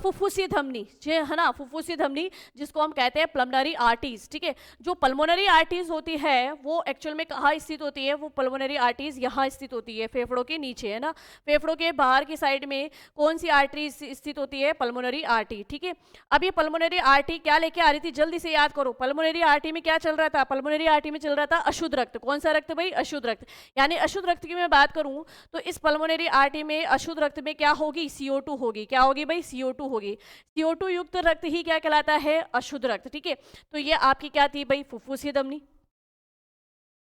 Speaker 1: फुफ्फुसी धमनी जो है ना, फुफ्फुसी धमनी जिसको हम कहते हैं पल्मोनरी आर्टरीज। ठीक है, जो पल्मोनरी आर्टरीज होती है वो एक्चुअल में कहाँ स्थित होती है? वो पल्मोनरी आर्टरीज यहाँ स्थित होती है, फेफड़ों के नीचे, है ना। फेफड़ों के बाहर की साइड में कौन सी आर्टरीज स्थित होती है? Pulmonary artery. ठीक है, अब ये पल्मोनरी आर्टरी क्या लेके आ रही थी? जल्दी से याद करो, पल्मोनरी आर्टरी में क्या चल रहा था? पल्मोनरी आर्टरी में चल रहा था अशुद्ध रक्त। कौन सा रक्त भाई? अशुद्ध रक्त। यानी अशुद्ध रक्त की मैं बात करूं तो इस पल्मोनरी आर्टरी में अशुद्ध रक्त में क्या होगी? CO2 होगी। क्या होगी भाई? CO2 होगी। CO2 युक्त रक्त ही क्या कहलाता है? अशुद्ध रक्त। ठीक है, तो ये आपकी क्या थी भाई? फुफ्फुसीय धमनी।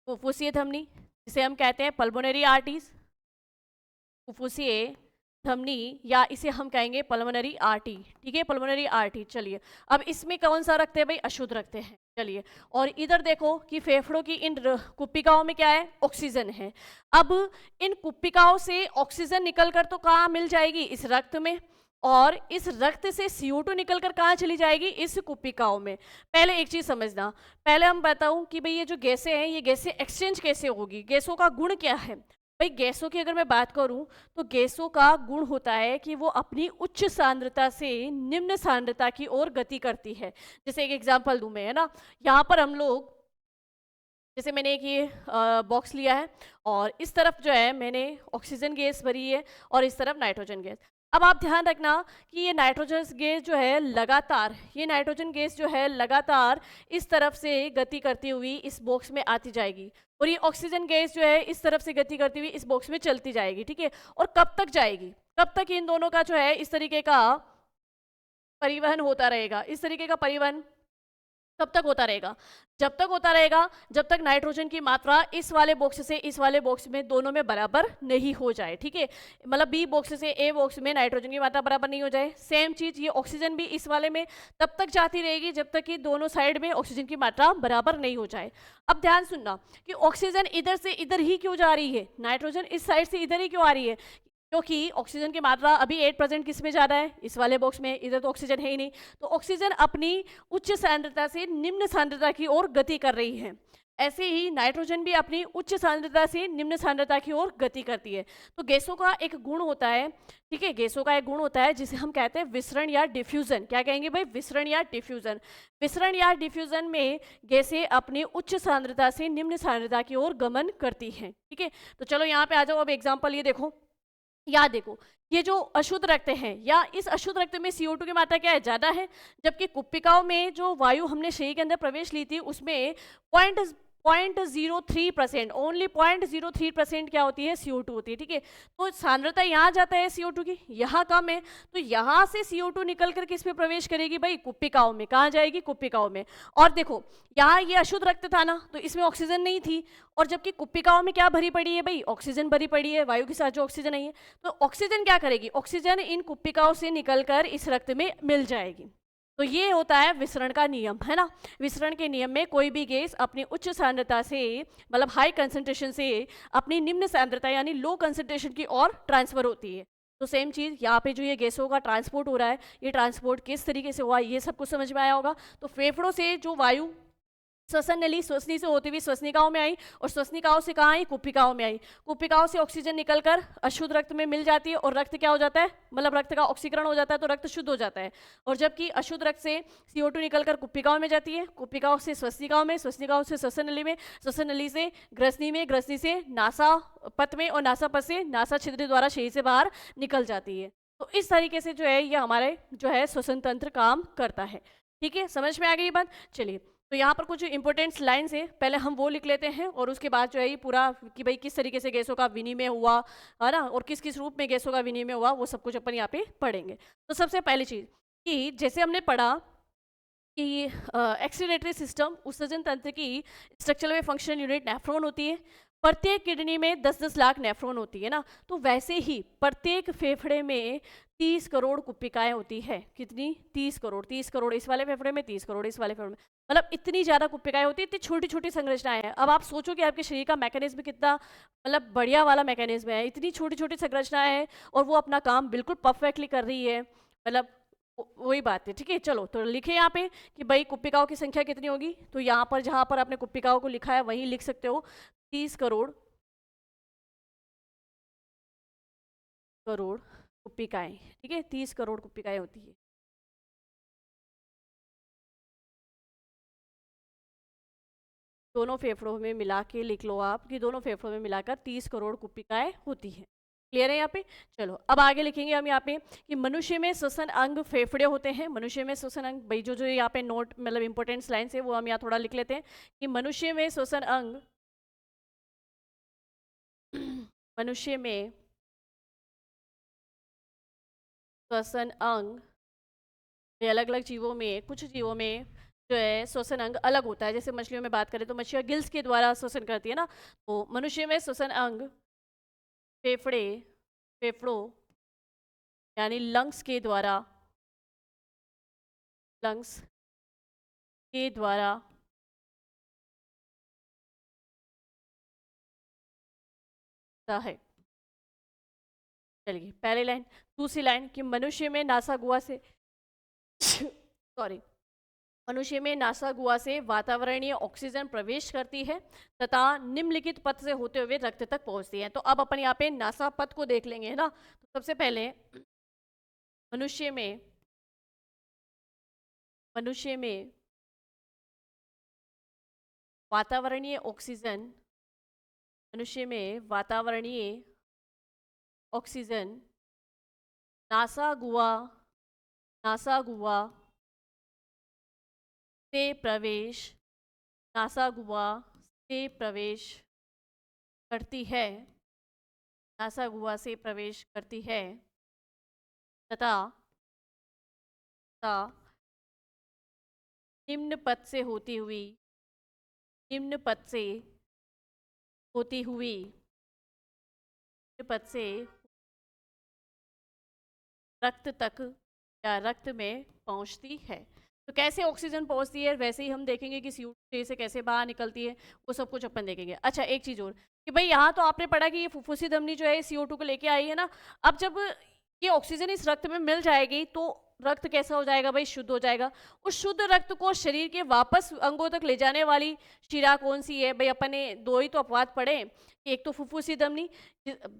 Speaker 1: फुफ्फुसीय धमनी जिसे हम कहते हैं पल्मोनरी आर्टरीज, फुफ्फुसीय धमनी, या इसे हम कहेंगे पल्मोनरी आर्टरी। ठीक है, पल्मोनरी आर्टरी। चलिए, अब इसमें कौन सा रक्त है भाई? अशुद्ध रक्त है। चलिए, और इधर देखो कि फेफड़ों की इन कुप्पिकाओं में क्या है? ऑक्सीजन है। अब इन कुप्पिकाओं से ऑक्सीजन निकलकर तो कहाँ मिल जाएगी? इस रक्त में। और इस रक्त से CO2 निकलकर कहाँ चली जाएगी? इस कुप्पिकाओं में। पहले एक चीज समझना, पहले हम बताऊं कि भाई ये जो गैसें हैं, ये गैसें एक्सचेंज कैसे होगी? गैसों का गुण क्या है भाई? गैसों की अगर मैं बात करूं तो गैसों का गुण होता है कि वो अपनी उच्च सांद्रता से निम्न सांद्रता की ओर गति करती है। जैसे एक एग्जांपल दूं मैं, है ना, यहाँ पर हम लोग, जैसे मैंने एक ये बॉक्स लिया है और इस तरफ जो है मैंने ऑक्सीजन गैस भरी है और इस तरफ नाइट्रोजन गैस। अब आप ध्यान रखना कि ये नाइट्रोजन गैस जो है लगातार, ये नाइट्रोजन गैस जो है लगातार इस तरफ से गति करती हुई इस बॉक्स में आती जाएगी, और ये ऑक्सीजन गैस जो है इस तरफ से गति करती हुई इस बॉक्स में चलती जाएगी। ठीक है, और कब तक जाएगी? कब तक इन दोनों का जो है इस तरीके का परिवहन होता रहेगा? इस तरीके का परिवहन कब तक होता रहेगा? जब तक होता रहेगा जब तक नाइट्रोजन की मात्रा इस वाले बॉक्स से इस वाले बॉक्स में दोनों में बराबर नहीं हो जाए। ठीक है, मतलब बी बॉक्स से ए बॉक्स में नाइट्रोजन की मात्रा बराबर नहीं हो जाए। सेम चीज ये ऑक्सीजन भी इस वाले में तब तक जाती रहेगी जब तक कि दोनों साइड में ऑक्सीजन की मात्रा बराबर नहीं हो जाए। अब ध्यान सुनना कि ऑक्सीजन इधर से इधर ही क्यों जा रही है? नाइट्रोजन इस साइड से इधर ही क्यों आ रही है? क्योंकि ऑक्सीजन की मात्रा अभी 8% किस में जा रहा है? इस वाले बॉक्स में। इधर तो ऑक्सीजन है ही नहीं, तो ऑक्सीजन अपनी उच्च सांद्रता से निम्न सांद्रता की ओर गति कर रही है। ऐसे ही नाइट्रोजन भी अपनी उच्च सांद्रता से निम्न सांद्रता की ओर गति करती है। तो गैसों का एक गुण होता है, ठीक है, गैसों का एक गुण होता है जिसे हम कहते हैं विसरण या डिफ्यूजन। क्या कहेंगे भाई? विसरण या डिफ्यूजन। विसरण या डिफ्यूजन में गैसें अपनी उच्च सांद्रता से निम्न सांद्रता की ओर गमन करती हैं। ठीक है, तो चलो यहाँ पे आ जाओ। अब एग्जाम्पल ये देखो, याद देखो, ये जो अशुद्ध रक्त है या इस अशुद्ध रक्त में CO2 की मात्रा क्या है? ज्यादा है, जबकि कुप्पिकाओं में जो वायु हमने शरीर के अंदर प्रवेश ली थी उसमें 0.03%, ओनली 0.03% क्या होती है? CO2 होती है। ठीक है, तो सांद्रता यहाँ जाता है CO2 की, यहाँ कम है, तो यहाँ से CO2 निकल कर किस में प्रवेश करेगी भाई? कुप्पिकाओं में। कहाँ जाएगी? कुप्पिकाओं में। और देखो यहाँ ये अशुद्ध रक्त था ना, तो इसमें ऑक्सीजन नहीं थी, और जबकि कुप्पिकाओं में क्या भरी पड़ी है भाई? ऑक्सीजन भरी पड़ी है, वायु के साथ जो ऑक्सीजन नहीं है, तो ऑक्सीजन क्या करेगी? ऑक्सीजन इन कुप्पिकाओं से निकलकर इस रक्त में मिल जाएगी। तो ये होता है विसरण का नियम, है ना। विसरण के नियम में कोई भी गैस अपनी उच्च सांद्रता से, मतलब हाई कंसंट्रेशन से, अपनी निम्न सांद्रता यानी लो कंसंट्रेशन की ओर ट्रांसफर होती है। तो सेम चीज यहाँ पे जो ये गैसों का ट्रांसपोर्ट हो रहा है, ये ट्रांसपोर्ट किस तरीके से हुआ ये सब कुछ समझ में आया होगा। तो फेफड़ों से जो वायु श्वसन नली, श्वसनी से होती हुई श्वसनिकाओं में आई, और श्वसनिकाओं से कहाँ आई? कुप्पिकाओं में आई। कुप्पिकाओं से ऑक्सीजन निकलकर अशुद्ध रक्त में मिल जाती है, और रक्त क्या हो जाता है? मतलब रक्त का ऑक्सीकरण हो जाता है, तो रक्त शुद्ध हो जाता है। और जबकि अशुद्ध रक्त से CO2 निकलकर कुप्पिकाओं में जाती है, कुप्पिकाओं से श्वसनिकाओं में, श्वसनिकाओं से श्वसन नली में, श्वसन नली से ग्रसनी में, ग्रसनी से नासापथ में, और नासापथ से नासा छिद्र द्वारा शरीर से बाहर निकल जाती है। तो इस तरीके से जो है ये हमारे जो है श्वसन तंत्र काम करता है। ठीक है, समझ में आ गई ये बात? चलिए, तो यहाँ पर कुछ इंपॉर्टेंट लाइन्स है, पहले हम वो लिख लेते हैं और उसके बाद जो है ये पूरा कि भाई किस तरीके से गैसों का विनिमय हुआ, है ना, और किस किस रूप में गैसों का विनिमय हुआ, वो सब कुछ अपन यहाँ पे पढ़ेंगे। तो सबसे पहली चीज़ कि जैसे हमने पढ़ा कि एक्सीलेटरी सिस्टम उत्सर्जन तंत्र की स्ट्रक्चरल व फंक्शनल यूनिट नेफ्रॉन होती है। प्रत्येक किडनी में 10-10 लाख नेफ्रॉन होती है ना, तो वैसे ही प्रत्येक फेफड़े में 30 करोड़ कुप्पिकाएं होती है। कितनी? 30 करोड़। 30 करोड़ इस वाले फेफड़े में, 30 करोड़ इस वाले फेफड़े में, मतलब इतनी ज़्यादा कुप्पिकाएं होती है, इतनी छोटी छोटी संरचनाएं हैं। अब आप सोचो कि आपके शरीर का मैकेनिज्म कितना मतलब बढ़िया वाला मैकेनिज्म है, इतनी छोटी छोटी संरचनाएं हैं और वो अपना काम बिल्कुल परफेक्टली कर रही है, मतलब वही बात है। ठीक है, चलो तो लिखे यहाँ पे कि भाई कुप्पिकाओं की संख्या कितनी होगी, तो यहाँ पर जहाँ पर आपने कुप्पिकाओं को लिखा है वहीं लिख सकते हो 30 करोड़ करोड़ कुप्पिकाएं। ठीक है, 30 करोड़ कुप्पिकाएं होती है। दोनों फेफड़ों में मिला के लिख लो आप कि दोनों फेफड़ों में मिलाकर 30 करोड़ कुप्पिकाएं होती हैं। क्लियर है यहाँ पे? चलो अब आगे लिखेंगे हम यहाँ पे कि मनुष्य में श्वसन अंग फेफड़े होते हैं। मनुष्य में श्वसन अंग, भाई जो जो यहाँ पे नोट मतलब इंपॉर्टेंट लाइन्स है वो हम यहाँ थोड़ा लिख लेते हैं कि मनुष्य में श्वसन अंग मनुष्य में श्वसन अंग अलग अलग जीवों में, कुछ जीवों में जो है श्वसन अंग अलग होता है। जैसे मछलियों में बात करें तो मछलियाँ गिल्स के द्वारा श्वसन करती है ना, तो मनुष्य में श्वसन अंग फेफड़े फेफड़ों यानी लंग्स के द्वारा होता है। चलिए पहली लाइन। दूसरी लाइन कि मनुष्य में नासा गुहा से सॉरी मनुष्य में नासा गुहा से वातावरणीय ऑक्सीजन प्रवेश करती है तथा निम्नलिखित पथ से होते हुए रक्त तक पहुंचती है। तो अब अपन यहाँ पे नासा पथ को देख लेंगे, है ना। तो सबसे पहले मनुष्य में वातावरणीय ऑक्सीजन मनुष्य में वातावरणीय ऑक्सीजन नासा गुहा से प्रवेश नासा गुहा से प्रवेश करती है नासा गुहा से प्रवेश करती है तथा निम्न पथ से होती हुई निम्न पथ से रक्त तक या रक्त में पहुंचती है। तो कैसे ऑक्सीजन पहुंचती है वैसे ही हम देखेंगे कि CO2 से कैसे बाहर निकलती है, वो सब कुछ अपन देखेंगे। अच्छा एक चीज़ और कि भाई यहाँ तो आपने पढ़ा कि ये फुफ्फुसी धमनी जो है CO2 को लेके आई है ना। अब जब ये ऑक्सीजन इस रक्त में मिल जाएगी तो रक्त कैसा हो जाएगा भाई? शुद्ध हो जाएगा। उस शुद्ध रक्त को शरीर के वापस अंगों तक ले जाने वाली शिरा कौन सी है भाई? अपन ने दो ही तो अपवाद पढ़े, एक तो फुफ्फुसी धमनी,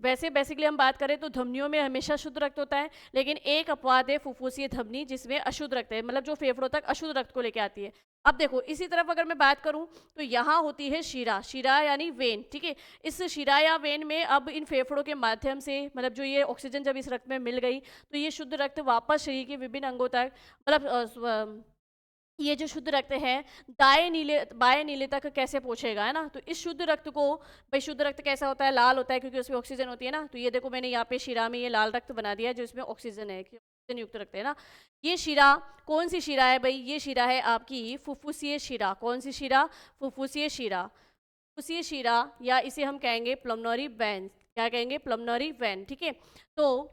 Speaker 1: वैसे बेसिकली हम बात करें तो धमनियों में हमेशा शुद्ध रक्त होता है, लेकिन एक अपवाद है फुफ्फुसी धमनी जिसमें अशुद्ध रक्त है, मतलब जो फेफड़ों तक अशुद्ध रक्त को लेके आती है। अब देखो इसी तरफ अगर मैं बात करूं तो यहाँ होती है शिरा यानी वेन। ठीक है, इस शिरा या वेन में अब इन फेफड़ों के माध्यम से मतलब जो ये ऑक्सीजन जब इस रक्त में मिल गई तो ये शुद्ध रक्त वापस शरीर के विभिन्न अंगों तक मतलब ये जो शुद्ध रक्त है बाएं नीले तक कैसे पहुंचेगा, है ना। तो इस शुद्ध रक्त को भाई शुद्ध रक्त कैसा होता है? लाल होता है क्योंकि उसमें ऑक्सीजन होती है ना। तो ये देखो मैंने यहाँ पे शिरा में ये लाल रक्त बना दिया है जो इसमें ऑक्सीजन है, ऑक्सीजन युक्त रक्त है ना। ये शिरा कौन सी शिरा है भाई? ये शिरा है आपकी फुफ्फुसीय शिरा। कौन सी शिरा? फुफ्फुसीय शिरा या इसे हम कहेंगे पल्मोनरी वेन। क्या कहेंगे? Pulmonary vein. ठीक है, तो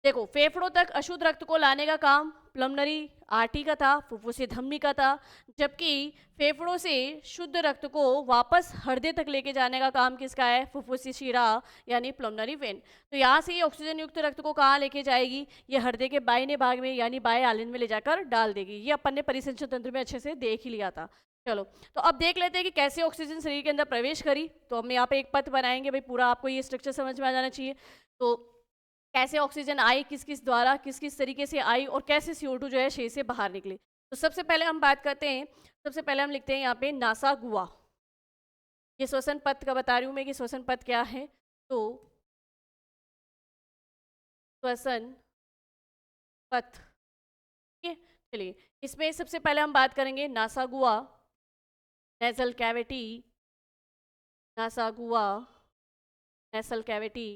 Speaker 1: देखो फेफड़ों तक अशुद्ध रक्त को लाने का काम पल्मोनरी आर्टरी का था, फुफ्फुसीय धमनी का था, जबकि फेफड़ों से शुद्ध रक्त को वापस हृदय तक लेके जाने का काम किसका है? फुफ्फुसीय शिरा यानी पल्मोनरी वेन। तो यहाँ से ये ऑक्सीजन युक्त रक्त को कहाँ लेके जाएगी? ये हृदय के बाईं भाग में यानी बाएं आलिंद में ले जाकर डाल देगी। ये अपन ने परिसंचरण तंत्र में अच्छे से देख ही लिया था। चलो तो अब देख लेते हैं कि कैसे ऑक्सीजन शरीर के अंदर प्रवेश करी। तो हम यहाँ पे एक पथ बनाएंगे भाई, पूरा आपको ये स्ट्रक्चर समझ में आ जाना चाहिए। तो कैसे ऑक्सीजन आई, किस किस द्वारा, किस किस तरीके से आई और कैसे CO2 जो है शरीर से बाहर निकले। तो सबसे पहले हम बात करते हैं, सबसे पहले हम लिखते हैं यहाँ पे नासा गुहा। ये श्वसन पथ का बता रही हूँ मैं कि श्वसन पथ क्या है। तो श्वसन पथ। ठीक है, चलिए इसमें सबसे पहले हम बात करेंगे नासागुआ, नेजल कैविटी, नासागुआ, नेसल कैविटी,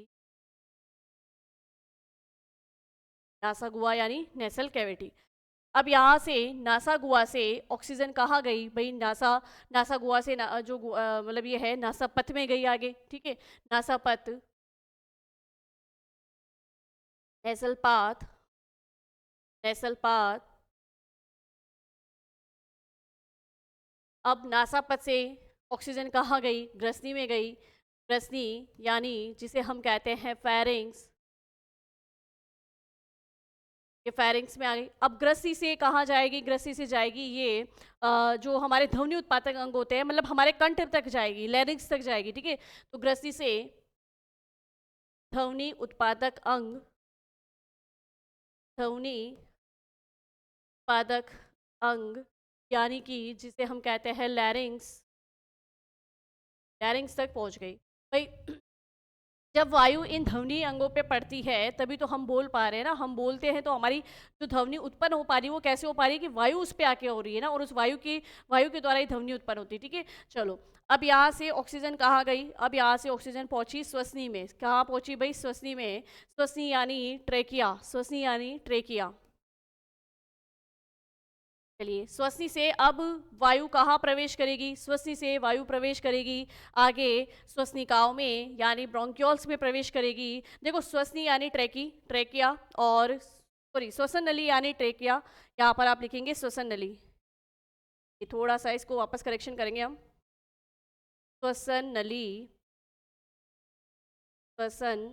Speaker 1: नासागुआ यानी नेसल कैविटी। अब यहाँ से नासागुआ से ऑक्सीजन कहाँ गई भाई? नासागुआ से मतलब ये है नासापथ में गई आगे। ठीक है, नासापथ, नेसल पाथ, नेसल पाथ। अब नासापथ से ऑक्सीजन कहाँ गई? ग्रसनी में गई। ग्रसनी यानी जिसे हम कहते हैं फेरिंग्स, ये फेरिंग्स में आ गई। अब ग्रसनी से कहाँ जाएगी? ग्रसनी से जाएगी ये जो हमारे ध्वनि उत्पादक अंग होते हैं, मतलब हमारे कंठ तक जाएगी, लैरिंक्स तक जाएगी। ठीक है, तो ग्रसनी से ध्वनि उत्पादक अंग, ध्वनि उत्पादक अंग यानी कि जिसे हम कहते हैं लैरिंग्स, लैरिंग्स तक पहुंच गई भाई। जब वायु इन ध्वनि अंगों पे पड़ती है तभी तो हम बोल पा रहे हैं ना। हम बोलते हैं तो हमारी जो ध्वनि उत्पन्न हो पा रही है वो कैसे हो पा रही है कि वायु उस पे आके हो रही है ना, और उस वायु के द्वारा ही ध्वनि उत्पन्न होती है। ठीक है, चलो अब यहाँ से ऑक्सीजन कहाँ गई? अब यहाँ से ऑक्सीजन पहुंची श्वसनी में। कहाँ पहुंची भाई? श्वसनी में। श्वसनी यानी ट्रेकिया, श्वसनी यानी ट्रेकिया। चलिए श्वसनी से अब वायु कहाँ प्रवेश करेगी? श्वसनी से वायु प्रवेश करेगी आगे श्वसनिकाओं में यानी ब्रोंक्यूल्स में प्रवेश करेगी। देखो श्वसनी यानी ट्रेकिया, और सॉरी श्वसन नली यानी ट्रेकिया। यहाँ पर आप लिखेंगे श्वसन नली। ये थोड़ा सा इसको वापस करेक्शन करेंगे हम। श्वसन नली, श्वसन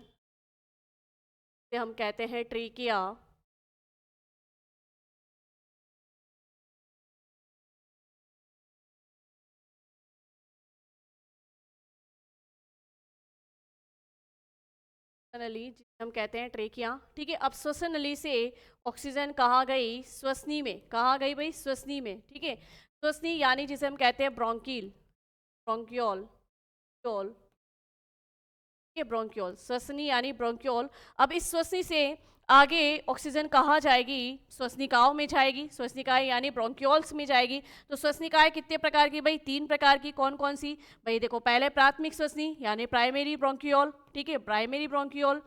Speaker 1: से हम कहते हैं ट्रेकिया। नली जिसे हम कहते हैं ट्रेकिया। ठीक है, अब श्वसन नली से ऑक्सीजन कहाँ गई? श्वसनी में। कहाँ गई भाई? श्वसनी में। ठीक है, श्वसनी यानी जिसे हम कहते हैं ब्रोंकील, ब्रोंक्यूल, ठीक है, ब्रोंक्यूल। श्वसनी यानी ब्रोंक्यूल। अब इस श्वसनी से आगे ऑक्सीजन कहाँ जाएगी? श्वसनिकाओं में जाएगी। श्वसनिकाएं यानी ब्रोंक्यूल्स में जाएगी। तो श्वसनिकाएं कितने प्रकार की भाई? 3 प्रकार की। कौन कौन सी भाई? देखो पहले प्राथमिक श्वसनी यानी प्राइमरी ब्रोंक्यूल। ठीक है, प्राइमरी ब्रोंक्यूल।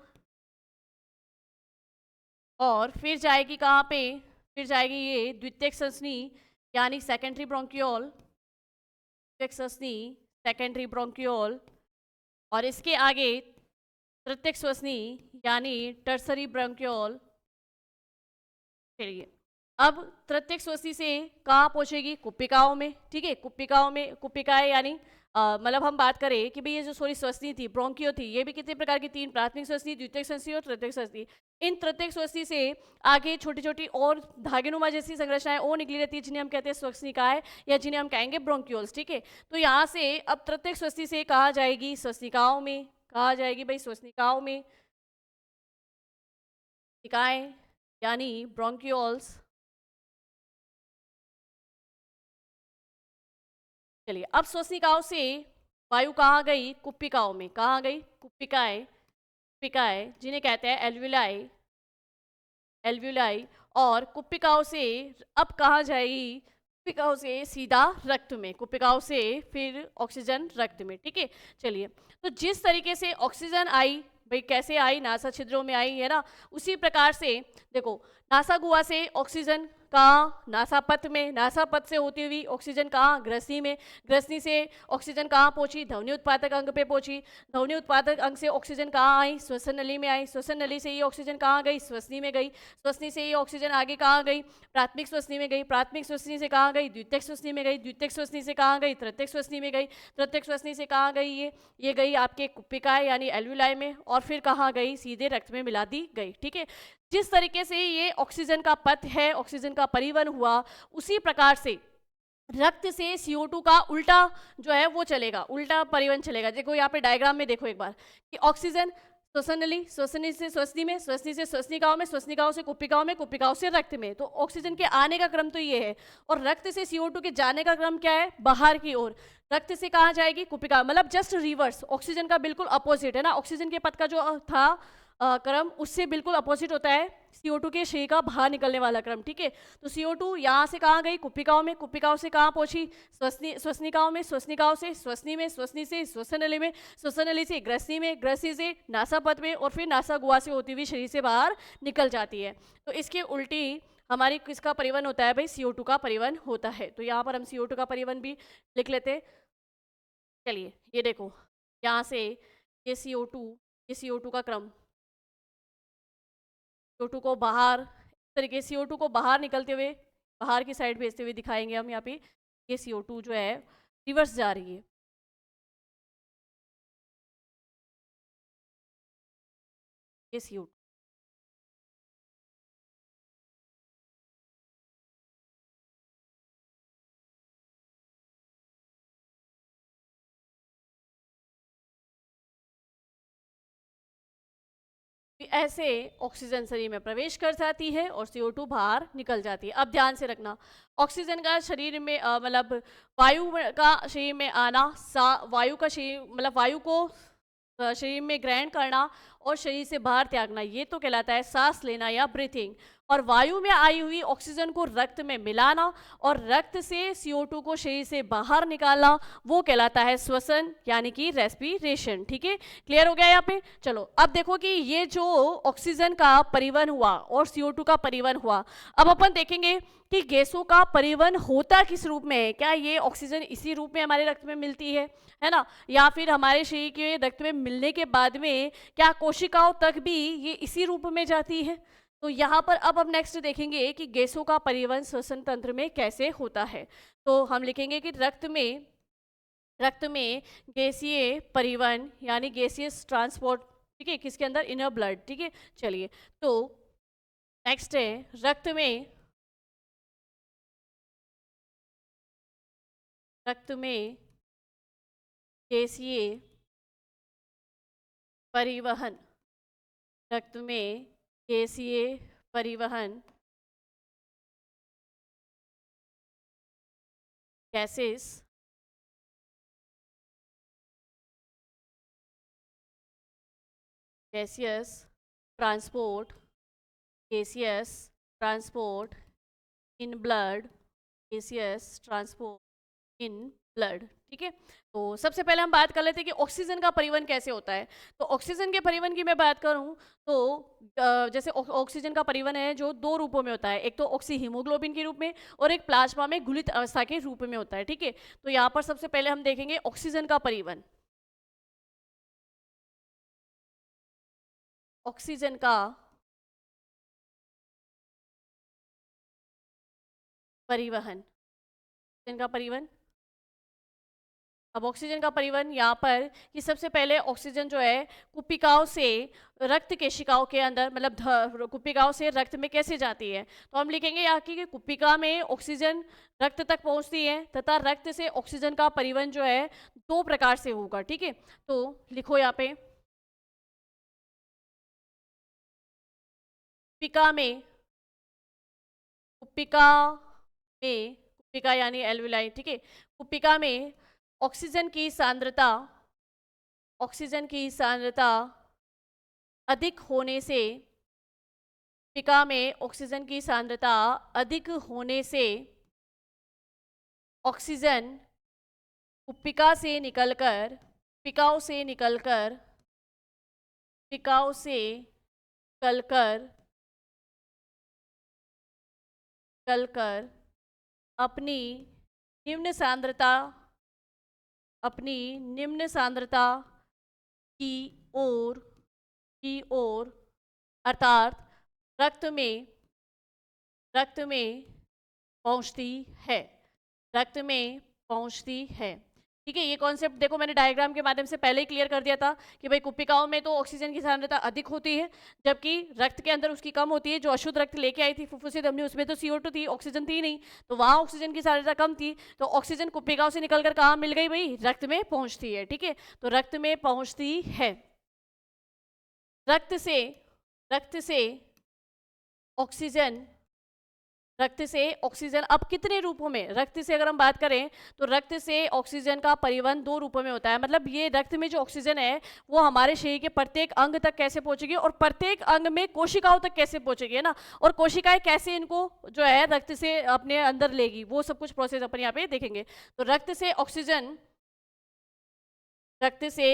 Speaker 1: और फिर जाएगी कहाँ पे? फिर जाएगी ये द्वितीयक श्वसनी यानी सेकेंडरी ब्रोंक्यूल, द्वितीयक श्वसनी, सेकेंडरी ब्रोंक्यूल। और इसके आगे तृतीयक श्वसनी यानी टर्सरी ब्रोंक्यूल। चलिए अब तृतीयक श्वसनी से कहाँ पहुंचेगी? कुप्पिकाओं में। ठीक है, कुप्पिकाओं में, कुप्पिकाएं यानी मतलब हम बात करें कि भाई ये जो सॉरी श्वसनी थी, ब्रोंकियो थी, ये भी कितने प्रकार की? 3, प्राथमिक श्वसनी, द्वितीयक श्वसनी और तृतीयक श्वसनी। इन तृतीयक श्वसनी से आगे छोटी छोटी और धागेनुमा जैसी संरचनाएं और निकली रहती है जिन्हें हम कहते हैं श्वसनिकाएं या जिन्हें हम कहेंगे ब्रोंक्यूल्स। ठीक है, तो यहाँ से अब तृतीयक श्वसनी से कहाँ जाएगी? श्वसनिकाओं में। कहाँ जाएगी भाई? श्वसनिकाओं में। निकाय यानी ब्रोंक्यूल्स। चलिए अब श्वसनिकाओं से वायु कहाँ गई? कुप्पिकाओं में। कहाँ गई? कुप्पिकाएं, कुप्पिकाएं जिन्हें कहते हैं एल्व्यूलाई, एल्व्यूलाई। और कुप्पिकाओं से अब कहाँ जाएगी? कुप्पिकाओं से सीधा रक्त में। कुप्पिकाओं से फिर ऑक्सीजन रक्त में। ठीक है, चलिए तो जिस तरीके से ऑक्सीजन आई भाई, कैसे आई? नासा छिद्रों में आई है ना। उसी प्रकार से देखो नासागुआ से ऑक्सीजन कहाँ? नासापथ में। नासापथ से होती हुई ऑक्सीजन कहाँ? ग्रसनी में। ग्रसनी से ऑक्सीजन कहाँ पहुंची? ध्वनि उत्पादक अंग पे पहुंची। ध्वनि उत्पादक अंग से ऑक्सीजन कहाँ आई? श्वसन नली में आई। श्वसन नली से ये ऑक्सीजन कहाँ गई? श्वसनी में गई। श्वसनी से ये ऑक्सीजन आगे कहाँ गई? प्राथमिक श्वसनी में गई। प्राथमिक श्वसनी से कहाँ गई? द्वितीयक श्वसनी में गई। द्वितीयक श्वसनी से कहाँ गई? तृतीयक श्वसनी में गई। तृतीयक श्वसनी से कहाँ गई? ये गई आपके कुप्पिकाएं यानी एल्व्यूलाई में। और फिर कहाँ गई? सीधे रक्त में मिला दी गई। ठीक है, जिस तरीके से ये ऑक्सीजन का पथ है, ऑक्सीजन का परिवहन हुआ, उसी प्रकार से रक्त से CO2 का उल्टा जो है वो चलेगा, उल्टा परिवहन चलेगा। देखो यहाँ पे डायग्राम में देखो एक बार कि ऑक्सीजन श्वसन नली, श्वसनी से श्वसनी में, श्वसनी से श्वसनिकाओं में, श्वसनिकाओं से कुप्पिकाओं में, कुप्पिकाओं से रक्त में। तो ऑक्सीजन के आने का क्रम तो ये है, और रक्त से CO2 के जाने का क्रम क्या है? बाहर की ओर। रक्त से कहाँ जाएगी? कुप्पिका, मतलब जस्ट रिवर्स, ऑक्सीजन का बिल्कुल अपोजिट है ना। ऑक्सीजन के पथ का जो था क्रम उससे बिल्कुल अपोजिट होता है CO2 के शरीर का बाहर निकलने वाला क्रम, ठीक है। तो CO2 यहाँ से कहाँ गई, कुप्पिकाओं में, कुप्पिकाओं से कहाँ पहुँची, श्वसनिकाओं में, श्वसनिकाओं से श्वसनी में, श्वसनी से श्वसन नली में, श्वसन नली से ग्रसनी में, ग्रसनी से नासापथ में, और फिर नासा गुहा से होती हुई शरीर से बाहर निकल जाती है। तो इसके उल्टी हमारी किसका परिवहन होता है भाई, CO2 का परिवहन होता है। तो यहाँ पर हम CO2 का परिवहन भी लिख लेते हैं। चलिए ये देखो, यहाँ से ये CO2 का क्रम, CO2 को बाहर, इस तरीके से CO2 को बाहर निकलते हुए बाहर की साइड भेजते हुए दिखाएंगे हम यहाँ पे। ये CO2 जो है रिवर्स जा रही है, ये CO2 ऐसे ऑक्सीजन शरीर में प्रवेश कर जाती है और CO2 बाहर निकल जाती है। अब ध्यान से रखना, ऑक्सीजन का शरीर में मतलब वायु का शरीर में आना, वायु का शरीर मतलब वायु को शरीर में ग्रहण करना और शरीर से बाहर त्यागना, ये तो कहलाता है सांस लेना या ब्रीथिंग। और वायु में आई हुई ऑक्सीजन को रक्त में मिलाना और रक्त से CO2 को शरीर से बाहर निकालना, वो कहलाता है श्वसन यानी कि रेस्पिरेशन। ठीक है, क्लियर हो गया यहाँ पे। चलो अब देखो कि ये जो ऑक्सीजन का परिवहन हुआ और CO2 का परिवहन हुआ, अब अपन देखेंगे कि गैसों का परिवहन होता किस रूप में है। क्या ये ऑक्सीजन इसी रूप में हमारे रक्त में मिलती है ना, या फिर हमारे शरीर के रक्त में मिलने के बाद में क्या कोशिकाओं तक भी ये इसी रूप में जाती है। तो यहाँ पर अब हम नेक्स्ट देखेंगे कि गैसों का परिवहन श्वसन तंत्र में कैसे होता है। तो हम लिखेंगे कि रक्त में गैसीय परिवहन यानी गैसियस ट्रांसपोर्ट, ठीक है, किसके अंदर, इनर ब्लड। ठीक है, चलिए तो नेक्स्ट है रक्त में गैसीय परिवहन, रक्त में गैसीय परिवहन, gases gaseous transport in blood, gaseous transport in blood. ठीक है, तो सबसे पहले हम बात कर लेते हैं कि ऑक्सीजन का परिवहन कैसे होता है। तो ऑक्सीजन के परिवहन की मैं बात करूं तो जैसे ऑक्सीजन का परिवहन है जो दो रूपों में होता है, एक तो ऑक्सी हीमोग्लोबिन के रूप में और एक प्लाज्मा में घुलित अवस्था के रूप में होता है। ठीक है, तो यहाँ पर सबसे पहले हम देखेंगे ऑक्सीजन का परिवहन। ऑक्सीजन का परिवहन, अब ऑक्सीजन का परिवहन यहाँ पर कि सबसे पहले ऑक्सीजन जो है कुप्पिकाओं से रक्त केशिकाओं के अंदर, मतलब कुप्पिकाओं से रक्त में कैसे जाती है। तो हम लिखेंगे यहाँ की कि कुप्पिका में ऑक्सीजन रक्त तक पहुँचती है तथा रक्त से ऑक्सीजन का परिवहन जो है दो प्रकार से होगा। ठीक है, तो लिखो यहाँ पे कुप्पिका यानी एल्विलाई। ठीक है, कुप्पिका में ऑक्सीजन की सांद्रता अधिक होने से, कुप्पिका में ऑक्सीजन की सांद्रता अधिक होने से ऑक्सीजन कुप्पिकाओं से निकलकर अपनी निम्न सांद्रता की ओर अर्थात रक्त में पहुंचती है। ठीक है, ये कॉन्सेप्ट देखो मैंने डायग्राम के माध्यम से पहले ही क्लियर कर दिया था कि भाई कुप्पिकाओं में तो ऑक्सीजन की सांद्रता अधिक होती है जबकि रक्त के अंदर उसकी कम होती है। जो अशुद्ध रक्त लेके आई थी फुफ्फुसी धमनी, उसमें तो CO2 थी, ऑक्सीजन थी नहीं, तो वहाँ ऑक्सीजन की सांद्रता कम थी। तो ऑक्सीजन कुप्पिकाओं से निकलकर कहाँ मिल गई भाई, रक्त में पहुँचती है। ठीक है, तो रक्त में पहुँचती है। रक्त से ऑक्सीजन रक्त से ऑक्सीजन अब कितने रूपों में, रक्त से अगर हम बात करें तो रक्त से ऑक्सीजन का परिवहन 2 रूपों में होता है। मतलब ये रक्त में जो ऑक्सीजन है वो हमारे शरीर के प्रत्येक अंग तक कैसे पहुंचेगी और प्रत्येक अंग में कोशिकाओं तक कैसे पहुंचेगी, है ना, और कोशिकाएं कैसे इनको जो है रक्त से अपने अंदर लेगी, वो सब कुछ प्रोसेस अपन यहाँ पे देखेंगे। तो रक्त से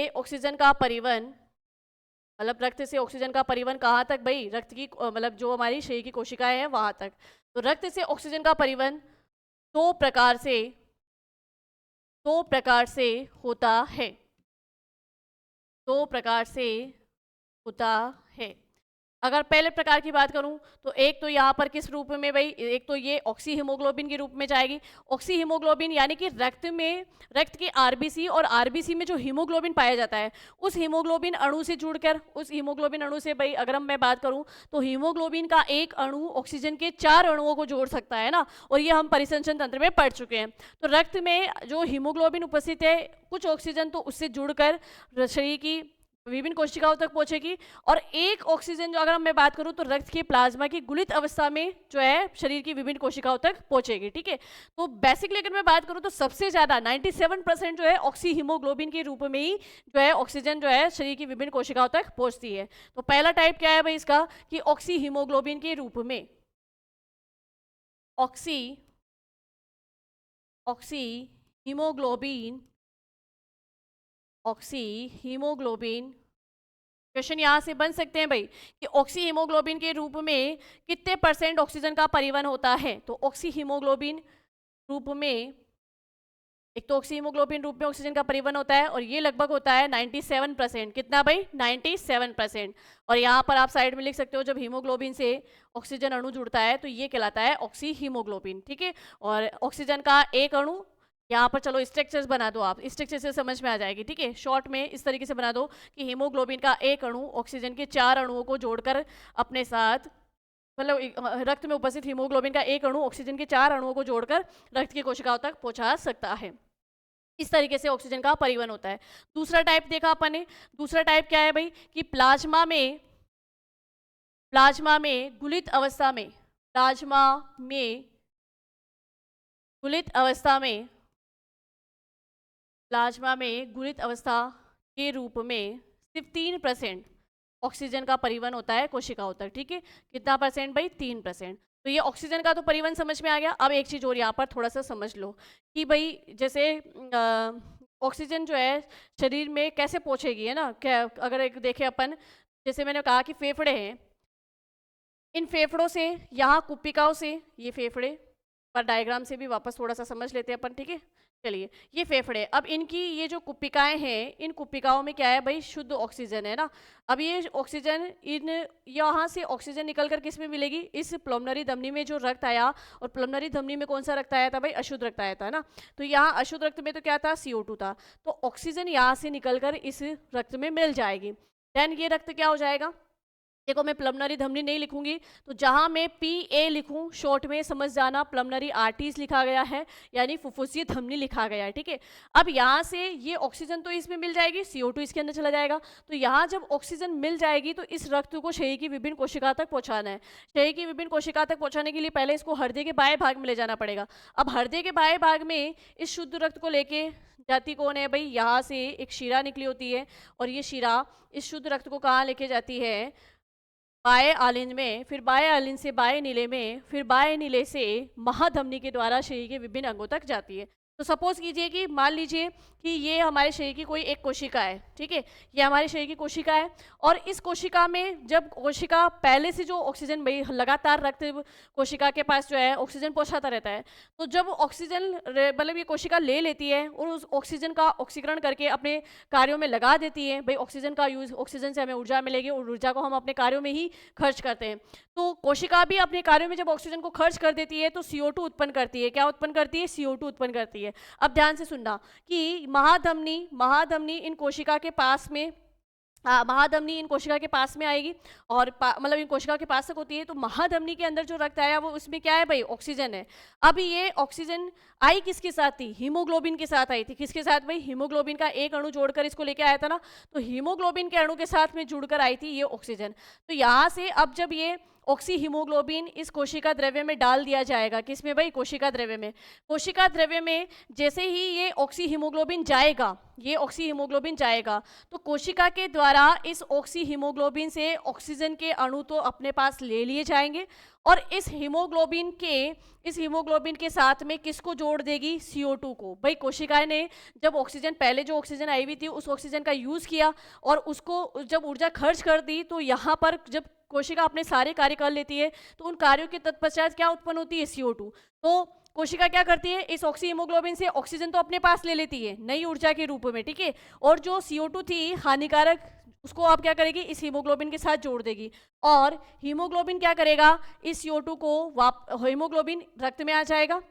Speaker 1: ऑक्सीजन का परिवहन, मतलब रक्त से ऑक्सीजन का परिवहन कहाँ तक भाई, रक्त की मतलब जो हमारी शरीर की कोशिकाएं हैं वहां तक। तो रक्त से ऑक्सीजन का परिवहन दो प्रकार से होता है, 2 प्रकार से होता है। अगर पहले प्रकार की बात करूं तो एक तो यहाँ पर किस रूप में भाई, एक तो ये ऑक्सी हीमोग्लोबिन के रूप में जाएगी। ऑक्सी हीमोग्लोबिन यानी कि रक्त के आरबीसी और आरबीसी में जो हीमोग्लोबिन पाया जाता है उस हीमोग्लोबिन अणु से जुड़कर, उस हीमोग्लोबिन अणु से भाई अगर मैं बात करूं तो हीमोग्लोबिन का एक अणु ऑक्सीजन के 4 अणुओं को जोड़ सकता है ना, और ये हम परिसंचरण तंत्र में पढ़ चुके हैं। तो रक्त में जो हीमोग्लोबिन उपस्थित है, कुछ ऑक्सीजन तो उससे जुड़कर शरीर की विभिन्न कोशिकाओं तक पहुंचेगी, और एक ऑक्सीजन जो अगर मैं बात करूं तो रक्त के प्लाज्मा की गुलित अवस्था में जो है शरीर की विभिन्न कोशिकाओं तक पहुंचेगी। ठीक है, तो बेसिकली अगर मैं बात करूं तो सबसे ज्यादा 97% जो है ऑक्सी हीमोग्लोबिन के रूप में ही जो है ऑक्सीजन जो है शरीर की विभिन्न कोशिकाओं तक पहुंचती है। तो पहला टाइप क्या है भाई इसका, कि ऑक्सी हीमोग्लोबिन के रूप में, ऑक्सी हीमोग्लोबिन क्वेश्चन यहाँ से बन सकते हैं भाई कि ऑक्सी हीमोग्लोबिन के रूप में कितने % ऑक्सीजन का परिवहन होता है। तो ऑक्सी हीमोग्लोबिन रूप में, एक तो ऑक्सी हीमोग्लोबिन रूप में ऑक्सीजन का परिवहन होता है और ये लगभग होता है 97%। कितना भाई, 97%। और यहाँ पर आप साइड में लिख सकते हो जब हीमोग्लोबिन से ऑक्सीजन अणु जुड़ता है तो ये कहलाता है ऑक्सी हीमोग्लोबिन। ठीक है, और ऑक्सीजन का एक अणु, यहाँ पर चलो स्ट्रक्चर्स बना दो, आप स्ट्रक्चर से समझ में आ जाएगी। ठीक है, शॉर्ट में इस तरीके से बना दो कि हीमोग्लोबिन का एक अणु ऑक्सीजन के 4 अणुओं को जोड़कर अपने साथ, मतलब रक्त में उपस्थित हीमोग्लोबिन का एक अणु ऑक्सीजन के 4 अणुओं को जोड़कर रक्त की कोशिकाओं तक पहुंचा सकता है। इस तरीके से ऑक्सीजन का परिवहन होता है। दूसरा टाइप देखा अपन ने, दूसरा टाइप क्या है भाई कि प्लाज्मा में गुलित अवस्था में, प्लाज्मा में गुलित अवस्था के रूप में सिर्फ 3% ऑक्सीजन का परिवहन होता है कोशिकाओं तक। ठीक है, कितना % भाई, 3%। तो ये ऑक्सीजन का तो परिवहन समझ में आ गया। अब एक चीज़ और यहाँ पर थोड़ा सा समझ लो कि भाई जैसे ऑक्सीजन जो है शरीर में कैसे पहुँचेगी, है ना, क्या अगर एक देखें अपन, जैसे मैंने कहा कि फेफड़े हैं, इन फेफड़ों से, यहाँ कुप्पिकाओं से, ये फेफड़े पर डायग्राम से भी वापस थोड़ा सा समझ लेते हैं अपन। ठीक है, चलिए ये फेफड़े, अब इनकी ये जो कुप्पिकाएं हैं, इन कुप्पिकाओं में क्या है भाई, शुद्ध ऑक्सीजन है ना। अब ये ऑक्सीजन यहाँ से ऑक्सीजन निकलकर किस में मिलेगी, इस प्लमनरी धमनी में जो रक्त आया, और प्लमनरी धमनी में कौन सा रक्त आया था भाई, अशुद्ध रक्त आया था ना। तो यहाँ अशुद्ध रक्त में तो क्या था, CO2 था। तो ऑक्सीजन यहाँ से निकलकर इस रक्त में मिल जाएगी। देन ये रक्त क्या हो जाएगा, देखो मैं प्लमनरी धमनी नहीं लिखूंगी, तो जहां मैं PA लिखूं शॉर्ट में समझ जाना, प्लमनरी आर्टरीज लिखा गया है, यानी फुफ्फुसीय धमनी लिखा गया है। ठीक है, अब यहाँ से ये ऑक्सीजन तो इसमें मिल जाएगी, CO2 इसके अंदर चला जाएगा। तो यहाँ जब ऑक्सीजन मिल जाएगी तो इस रक्त को शरीर की विभिन्न कोशिका तक पहुँचाना है। शरीर की विभिन्न कोशिका तक पहुँचाने के लिए पहले इसको हृदय के बाएं भाग में ले जाना पड़ेगा। अब हृदय के बाएं भाग में इस शुद्ध रक्त को लेके जाती कौन है भाई, यहाँ से एक शिरा निकली होती है, और ये शिरा इस शुद्ध रक्त को कहाँ लेके जाती है, बाएं आलिंद में, फिर बाएं आलिंद से बाएं नीले में, फिर बाएं नीले से महाधमनी के द्वारा शरीर के विभिन्न अंगों तक जाती है। तो सपोज कीजिए कि मान लीजिए कि ये हमारे शरीर की कोई एक कोशिका है। ठीक है, ये हमारे शरीर की कोशिका है, और इस कोशिका में जब कोशिका पहले से जो ऑक्सीजन भाई लगातार रक्त कोशिका के पास जो है ऑक्सीजन पहुंचाता रहता है, तो जब ऑक्सीजन मतलब ये कोशिका ले लेती है और उस ऑक्सीजन का ऑक्सीकरण करके अपने कार्यों में लगा देती है। भाई ऑक्सीजन का यूज, ऑक्सीजन से हमें ऊर्जा मिलेगी और ऊर्जा को हम अपने कार्यों में ही खर्च करते हैं। तो कोशिका भी अपने कार्यों में जब ऑक्सीजन को खर्च कर देती है तो CO2 उत्पन्न करती है। क्या उत्पन्न करती है, CO2 उत्पन्न करती है। अब ध्यान से सुनना कि महाधमनी इन कोशिका के पास में, महाधमनी इन कोशिका के पास में आएगी, और मतलब इन कोशिका के पास तक होती है। तो महाधमनी के अंदर जो रक्त आया वो उसमें क्या है भाई, ऑक्सीजन है। अब ये ऑक्सीजन आई किसके साथ थी, हीमोग्लोबिन के साथ आई थी। किसके साथ भाई, हीमोग्लोबिन का एक अणु जोड़कर इसको लेके आया था ना, तो हीमोग्लोबिन के अणु के साथ में जुड़कर आई थी ये ऑक्सीजन। तो यहाँ से अब जब ये ऑक्सी हीमोग्लोबिन इस कोशिका द्रव्य में डाल दिया जाएगा। किसमें भाई? कोशिका द्रव्य में। कोशिका द्रव्य में जैसे ही ये ऑक्सी हीमोग्लोबिन जाएगा, ये ऑक्सी हीमोग्लोबिन जाएगा, तो कोशिका के द्वारा इस ऑक्सी हीमोग्लोबिन से ऑक्सीजन के अणु तो अपने पास ले लिए जाएंगे, और इस हीमोग्लोबिन के साथ में किसको जोड़ देगी? CO2 को। भाई कोशिकाएं ने जब ऑक्सीजन, पहले जो ऑक्सीजन आई हुई थी उस ऑक्सीजन का यूज़ किया और उसको जब ऊर्जा खर्च कर दी, तो यहाँ पर जब कोशिका अपने सारे कार्य कर लेती है तो उन कार्यों के तत्पश्चात क्या उत्पन्न होती है? CO2। तो कोशिका क्या करती है? इस ऑक्सी हीमोग्लोबिन से ऑक्सीजन तो अपने पास ले लेती है नई ऊर्जा के रूप में, ठीक है, और जो CO2 थी हानिकारक, उसको आप क्या करेगी? इस हीमोग्लोबिन के साथ जोड़ देगी, और हीमोग्लोबिन क्या करेगा? इस CO2 को हीमोग्लोबिन रक्त में आ जाएगा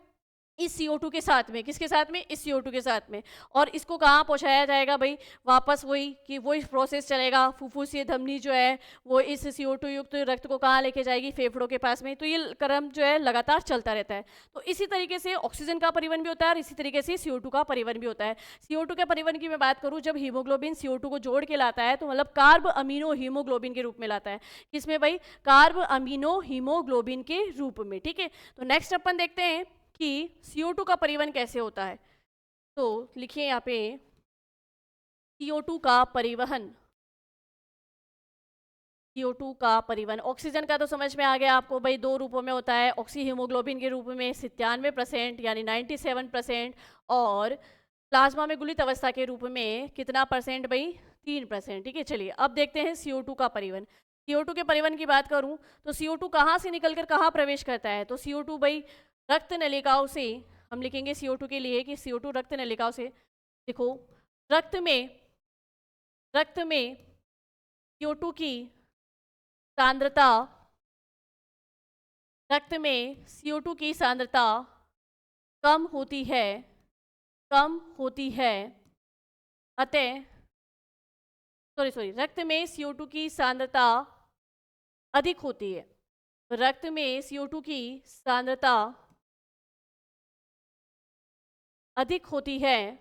Speaker 1: इस CO2 के साथ में। किसके साथ में? इस CO2 के साथ में। और इसको कहाँ पहुँचाया जाएगा भाई? वापस वही कि वही प्रोसेस चलेगा, फुफ्फुसीय धमनी जो है वो इस CO2 युक्त रक्त को कहाँ लेके जाएगी? फेफड़ों के पास में। तो ये क्रम जो है लगातार चलता रहता है। तो इसी तरीके से ऑक्सीजन का परिवहन भी होता है और इसी तरीके से CO2 का परिवहन भी होता है। CO2 के परिवहन की मैं बात करूँ, जब हीमोग्लोबिन CO2 को जोड़ के लाता है तो मतलब कार्ब अमीनो हीमोग्लोबिन के रूप में लाता है। किसमें भाई? कार्ब अमीनो हीमोग्लोबिन के रूप में, ठीक है। तो नेक्स्ट अपन देखते हैं कि CO2 का परिवहन कैसे होता है। तो लिखिए यहाँ पे CO2 का परिवहन। CO2 का परिवहन, ऑक्सीजन का तो समझ में आ गया आपको भाई, दो रूपों में होता है। ऑक्सी हीमोग्लोबिन के रूप में 97% यानी 97%, और प्लाज्मा में गुलित अवस्था के रूप में कितना परसेंट भाई? 3%, ठीक है। चलिए अब देखते हैं CO2 का परिवहन। CO2 के परिवहन की बात करूं तो CO2 कहाँ से निकलकर कहाँ प्रवेश करता है? तो CO2 भाई रक्त नलिकाओं से, हम लिखेंगे CO2 के लिए कि CO2 रक्त नलिकाओं से, देखो रक्त में CO2 की सांद्रता, रक्त में CO2 की सांद्रता कम होती है, अतः रक्त में CO2 की सांद्रता अधिक होती है। रक्त में CO2 की सांद्रता अधिक होती है,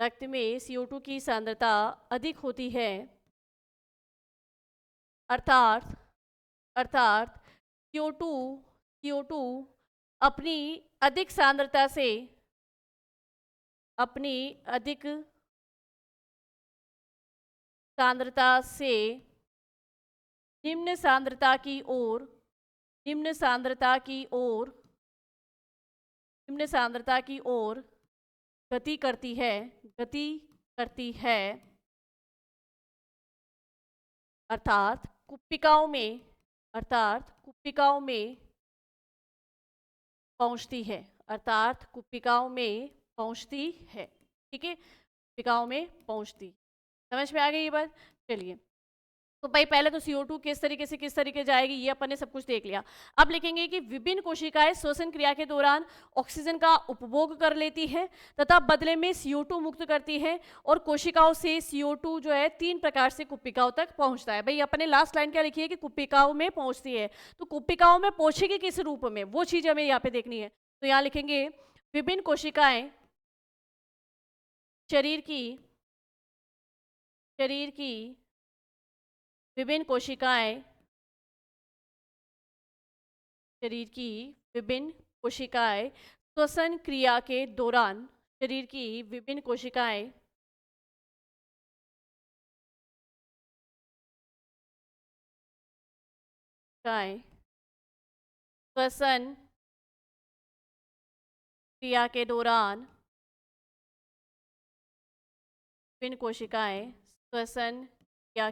Speaker 1: रक्त में CO2 की सांद्रता अधिक होती है, अर्थात CO2 अपनी अधिक सांद्रता से निम्न सांद्रता की ओर गति करती है, अर्थात कुप्पिकाओं में पहुंचती है, ठीक है, कुप्पिकाओं में पहुंचती। समझ में आ गई ये बात? चलिए, तो भाई पहले तो CO2 किस तरीके जाएगी ये अपन ने सब कुछ देख लिया। अब लिखेंगे कि विभिन्न कोशिकाएं श्वसन क्रिया के दौरान ऑक्सीजन का उपभोग कर लेती है तथा बदले में CO2 मुक्त करती है, और कोशिकाओं से CO2 जो है 3 प्रकार से कुप्पिकाओं तक पहुंचता है। भाई अपने लास्ट लाइन क्या लिखी है कि कुप्पिकाओं में पहुंचती है, तो कुप्पिकाओं में पहुंचेगी किस रूप में, वो चीज हमें यहाँ पे देखनी है। तो यहाँ लिखेंगे विभिन्न कोशिकाएं शरीर की विभिन्न कोशिकाएं श्वसन क्रिया के दौरान श्वसन क्रिया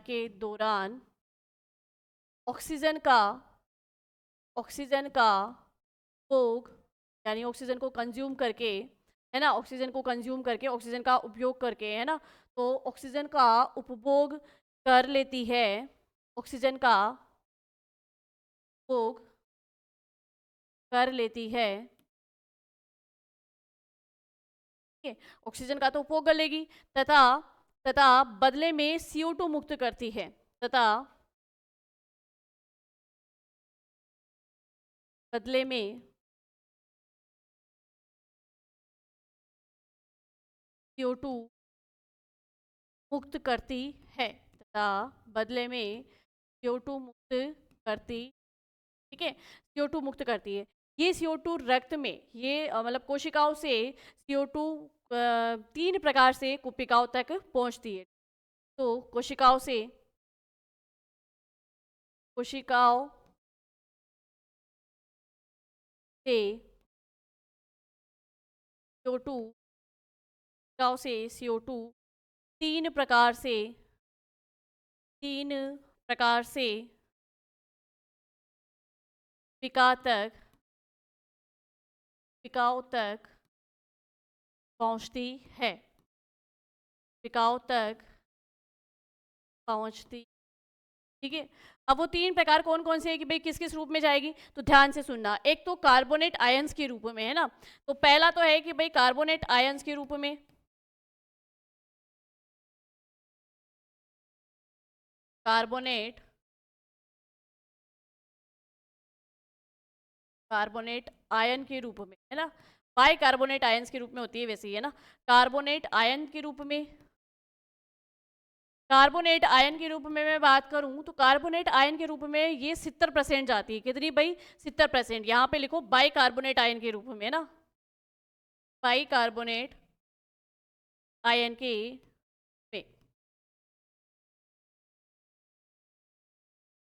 Speaker 1: के दौरान ऑक्सीजन का उपभोग, यानी ऑक्सीजन को कंज्यूम करके, है ना, ऑक्सीजन का उपयोग करके, है ना, तो ऑक्सीजन का उपभोग कर लेती है, ऑक्सीजन का तो उपभोग कर लेगी, तथा बदले में CO2 मुक्त करती है, बदले में CO2 मुक्त करती है, तथा बदले में CO2 मुक्त करती, ठीक है, CO2 मुक्त करती है। ये CO2 रक्त में, ये मतलब कोशिकाओं से CO2 तीन प्रकार से कोशिकाओं तक पहुंचती है। तो कोशिकाओं से CO2 कोशिकाओं से CO2 तीन प्रकार से तीन प्रकार से कोशिकाओं तक पहुंचती है, कोशिकाओं तक पहुंचती, ठीक है। अब वो तीन प्रकार कौन कौन से हैं कि भाई किस किस रूप में जाएगी, तो ध्यान से सुनना। एक तो कार्बोनेट आयंस के रूप में, है ना, तो पहला तो है कि भाई कार्बोनेट आयंस के रूप में, कार्बोनेट आयन के रूप में, है ना, बाई कार्बोनेट आयंस के रूप में होती है वैसे ही, है ना। कार्बोनेट आयन के रूप में, कार्बोनेट आयन के रूप में मैं बात करूं तो कार्बोनेट आयन के रूप में ये 70% जाती है। कितनी भाई? 70%। यहाँ पे लिखो बाई कार्बोनेट आयन के रूप में, ना, बाई कार्बोनेट आयन के में,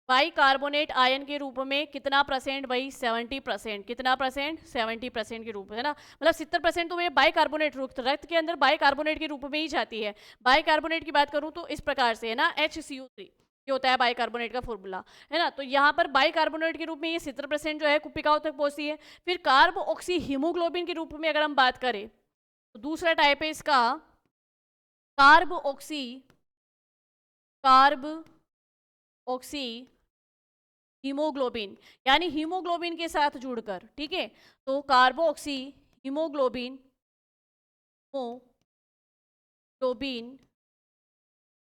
Speaker 1: बाई कार्बोनेट आयन के रूप में कितना परसेंट भाई? 70%। कितना परसेंट? 70% के रूप में, है ना, मतलब 70% तो ये बाई कार्बोनेट रक्त के अंदर बाई कार्बोनेट के रूप में ही जाती है। बाई कार्बोनेट की बात करूं तो इस प्रकार से, है ना, HCO3 ये होता है बाई कार्बोनेट का फॉर्मूला, है ना। तो यहाँ पर बाई कार्बोनेट के रूप में ये 70% जो है कोशिकाओं तक पहुंचती है। फिर कार्ब ऑक्सी हीमोग्लोबिन के रूप में अगर हम बात करें तो दूसरा टाइप है इसका कार्ब ऑक्सी हीमोग्लोबिन, यानी हीमोग्लोबिन के साथ जुड़कर, ठीक है। तो कार्बोक्सी हीमोग्लोबिन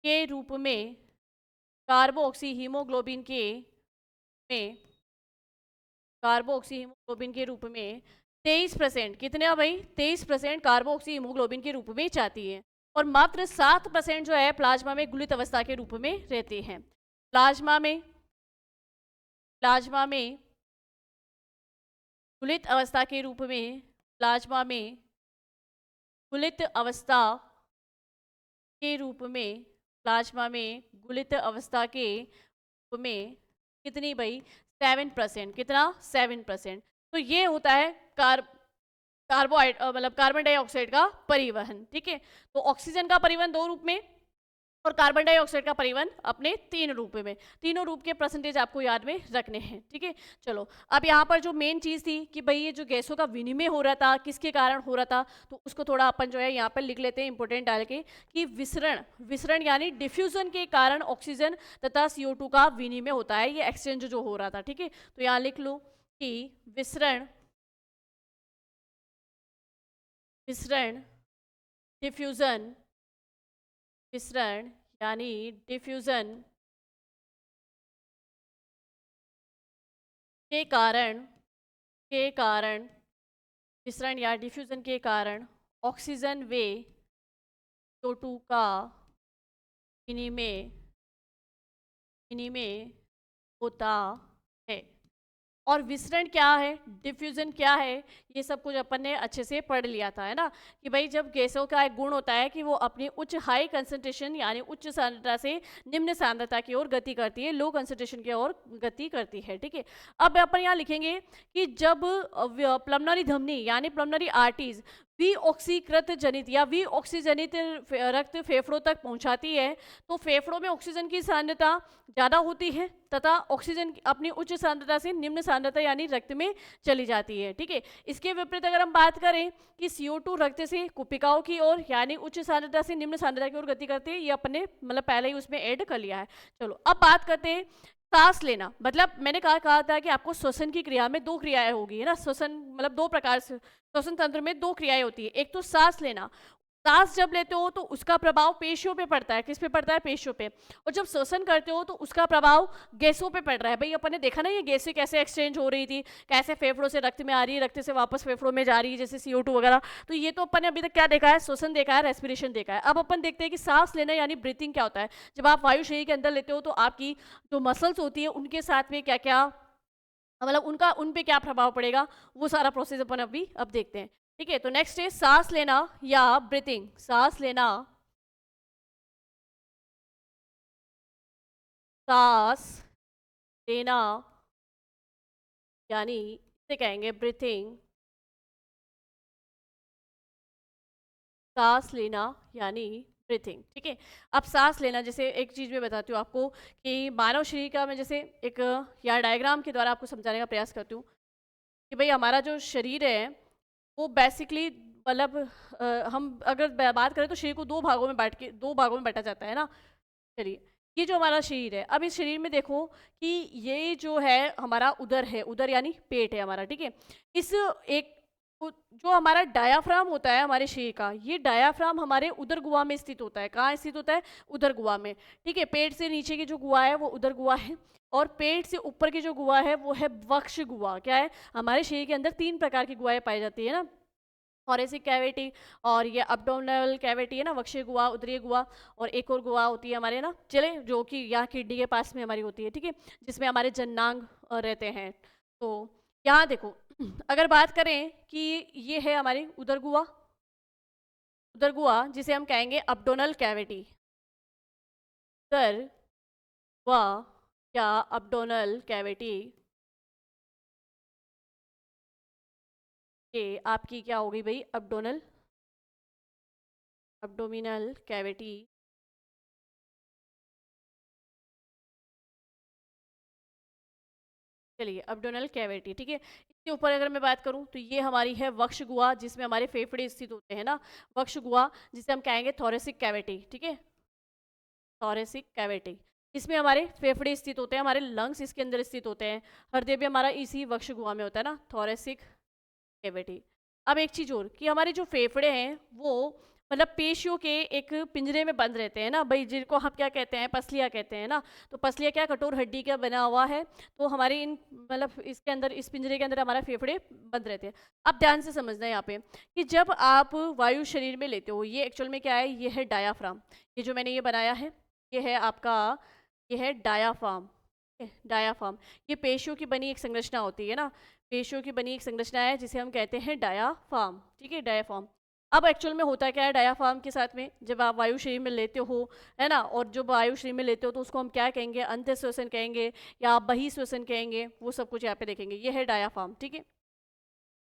Speaker 1: के रूप में, कार्बोक्सी हीमोग्लोबिन के रूप में 23%, कितने भाई? 23% कार्बोक्सी हीमोग्लोबिन के रूप में जाती है। और मात्र 7% जो है प्लाज्मा में गुलित अवस्था के रूप में रहते हैं। प्लाज्मा में गुलित अवस्था के रूप में, प्लाज्मा में गुलित अवस्था के रूप में, प्लाज्मा में गुलित अवस्था के रूप में कितनी भाई? 7%। कितना? 7%। तो ये होता है मतलब कार्बन डाइऑक्साइड का परिवहन, ठीक है। तो ऑक्सीजन का परिवहन 2 रूप में और कार्बन डाइऑक्साइड का परिवहन अपने 3 रूप में। तीनों रूप के परसेंटेज आपको याद में रखने हैं, ठीक है। चलो, अब यहाँ पर जो मेन चीज़ थी कि भाई ये जो गैसों का विनिमय हो रहा था किसके कारण हो रहा था, तो उसको थोड़ा अपन जो है यहाँ पर लिख लेते हैं इंपॉर्टेंट डाल के कि विसरण यानी डिफ्यूजन के कारण ऑक्सीजन तथा CO2 का विनिमय होता है, ये एक्सचेंज जो हो रहा था, ठीक है। तो यहाँ लिख लो कि विसरण यानी डिफ्यूजन के कारण विसरण या डिफ्यूजन के कारण ऑक्सीजन व CO2 का विनिमय होता है। और विसरण क्या है, डिफ्यूजन क्या है, ये सब कुछ अपन ने अच्छे से पढ़ लिया था, है ना, कि भाई जब गैसों का एक गुण होता है कि वो अपनी उच्च हाई कंसंट्रेशन यानी उच्च सांद्रता से निम्न सांद्रता की ओर गति करती है, लो कंसंट्रेशन की ओर गति करती है, ठीक है। अब अपन यहाँ लिखेंगे कि जब प्लमनरी धमनी यानी प्लमनरी आर्टरीज विऑक्सीकृत जनित या विऑक्सीजनित रक्त फेफड़ों तक पहुंचाती है तो फेफड़ों में ऑक्सीजन की सांद्रता ज़्यादा होती है तथा ऑक्सीजन अपनी उच्च सांद्रता से निम्न सांद्रता यानी रक्त में चली जाती है, ठीक है। इसके विपरीत अगर हम बात करें कि CO2 रक्त से कोशिकाओं की ओर यानी उच्च सांद्रता से निम्न सांद्रता की ओर गति करते हैं, ये अपने मतलब पहले ही उसमें ऐड कर लिया है। चलो, अब बात करते हैं सांस लेना। मतलब मैंने कहा था कि आपको श्वसन की क्रिया में 2 क्रियाएं होगी, है ना। श्वसन मतलब 2 प्रकार से, श्वसन तंत्र में 2 क्रियाएं होती है। एक तो सांस लेना, सांस जब लेते हो तो उसका प्रभाव पेशियों पे पड़ता है, किस पे पड़ता है, पेशियों पे। और जब श्वसन करते हो तो उसका प्रभाव गैसों पे पड़ रहा है। भाई अपन ने देखा ना ये गैसें कैसे एक्सचेंज हो रही थी, कैसे फेफड़ों से रक्त में आ रही है, रक्त से वापस फेफड़ों में जा रही है, जैसे CO2 वगैरह। तो ये तो अपन ने अभी तक क्या देखा है, श्वसन देखा है, रेस्पिरेशन देखा है। अब अपन देखते हैं कि सांस लेना यानी ब्रीथिंग क्या होता है। जब आप वायु शरीर के अंदर लेते हो तो आपकी जो मसल्स होती है उनके साथ में क्या क्या, मतलब उनका उन पे क्या प्रभाव पड़ेगा, वो सारा प्रोसेस अपन अभी अब देखते हैं। ठीक है, तो नेक्स्ट है सांस लेना या ब्रीथिंग। सांस लेना, सांस लेना यानी इसे कहेंगे ब्रीथिंग। सांस लेना यानी ब्रीथिंग। ठीक है, अब सांस लेना, जैसे एक चीज़ मैं बताती हूँ आपको कि मानव शरीर का मैं जैसे एक या डायग्राम के द्वारा आपको समझाने का प्रयास करती हूँ कि भाई हमारा जो शरीर है वो बेसिकली मतलब हम अगर बात करें तो शरीर को दो भागों में बांटा जाता है ना शरीर। ये जो हमारा शरीर है, अब इस शरीर में देखो कि ये जो है हमारा उदर है, उदर यानी पेट है हमारा। ठीक है, इस एक जो हमारा डायाफ्राम होता है हमारे शरीर का, ये डायाफ्राम हमारे उदर गुहा में स्थित होता है। कहाँ स्थित होता है, उदर गुहा में। ठीक है, पेट से नीचे की जो गुहा है वो उदर गुहा है, और पेट से ऊपर की जो गुहा है वो है वक्ष गुहा। क्या है, हमारे शरीर के अंदर 3 प्रकार की गुहाएं पाई जाती है ना, थोरेसिक कैविटी, और ये अब्डोमिनल कैविटी है ना, वक्षीय गुहा, उदरीय गुहा, और एक और गुहा होती है हमारे ना चले, जो कि यहाँ किडनी के पास में हमारी होती है। ठीक है, जिसमें हमारे जननांग रहते हैं। तो यहाँ देखो अगर बात करें कि ये है हमारी उदर गुहा, उदर गुहा जिसे हम कहेंगे अब्डोमिनल कैविटी, उदर गुहा या अब्डोमिनल कैविटी, ये आपकी क्या होगी भाई, अब्डोमिनल कैविटी। चलिए, अब्डोमिनल कैविटी। ठीक है, इसके ऊपर अगर मैं बात करूं तो ये हमारी है वक्ष गुहा, जिसमें हमारे फेफड़े स्थित होते हैं ना, वक्ष गुहा जिसे हम कहेंगे थोरेसिक कैविटी। ठीक है, थोरेसिक कैविटी, इसमें हमारे फेफड़े स्थित होते हैं, हमारे लंग्स इसके अंदर स्थित होते हैं, हृदय भी हमारा इसी वक्ष गुहा में होता है ना, थोरेसिक कैविटी। अब एक चीज और कि हमारे जो फेफड़े हैं वो मतलब पेशियों के एक पिंजरे में बंद रहते हैं ना भाई, जिनको हम क्या कहते हैं, पसलियाँ कहते हैं ना। तो पसलियाँ क्या, कठोर हड्डी का बना हुआ है। तो हमारे इन मतलब इसके अंदर, इस पिंजरे के अंदर हमारा फेफड़े बंद रहते हैं। अब ध्यान से समझना है यहाँ पे कि जब आप वायु शरीर में लेते हो, ये एक्चुअल में क्या है, ये है डायाफ्राम। ये जो मैंने ये बनाया है ये है आपका, ये है डायाफ्राम। डायाफ्राम ये पेशियों की बनी एक संरचना होती है ना, पेशियों की बनी एक संरचना है जिसे हम कहते हैं डायाफ्राम। ठीक है, डायाफ्राम। अब एक्चुअल में होता क्या है डायाफ्राम के साथ में, जब आप वायु शरीर में लेते हो, है ना, और जब वायु शरीर में लेते हो तो उसको हम क्या कहेंगे, अंत्य श्वसन कहेंगे या बहिः श्वसन कहेंगे, वो सब कुछ यहाँ पे देखेंगे। ये है डायाफ्राम। ठीक है,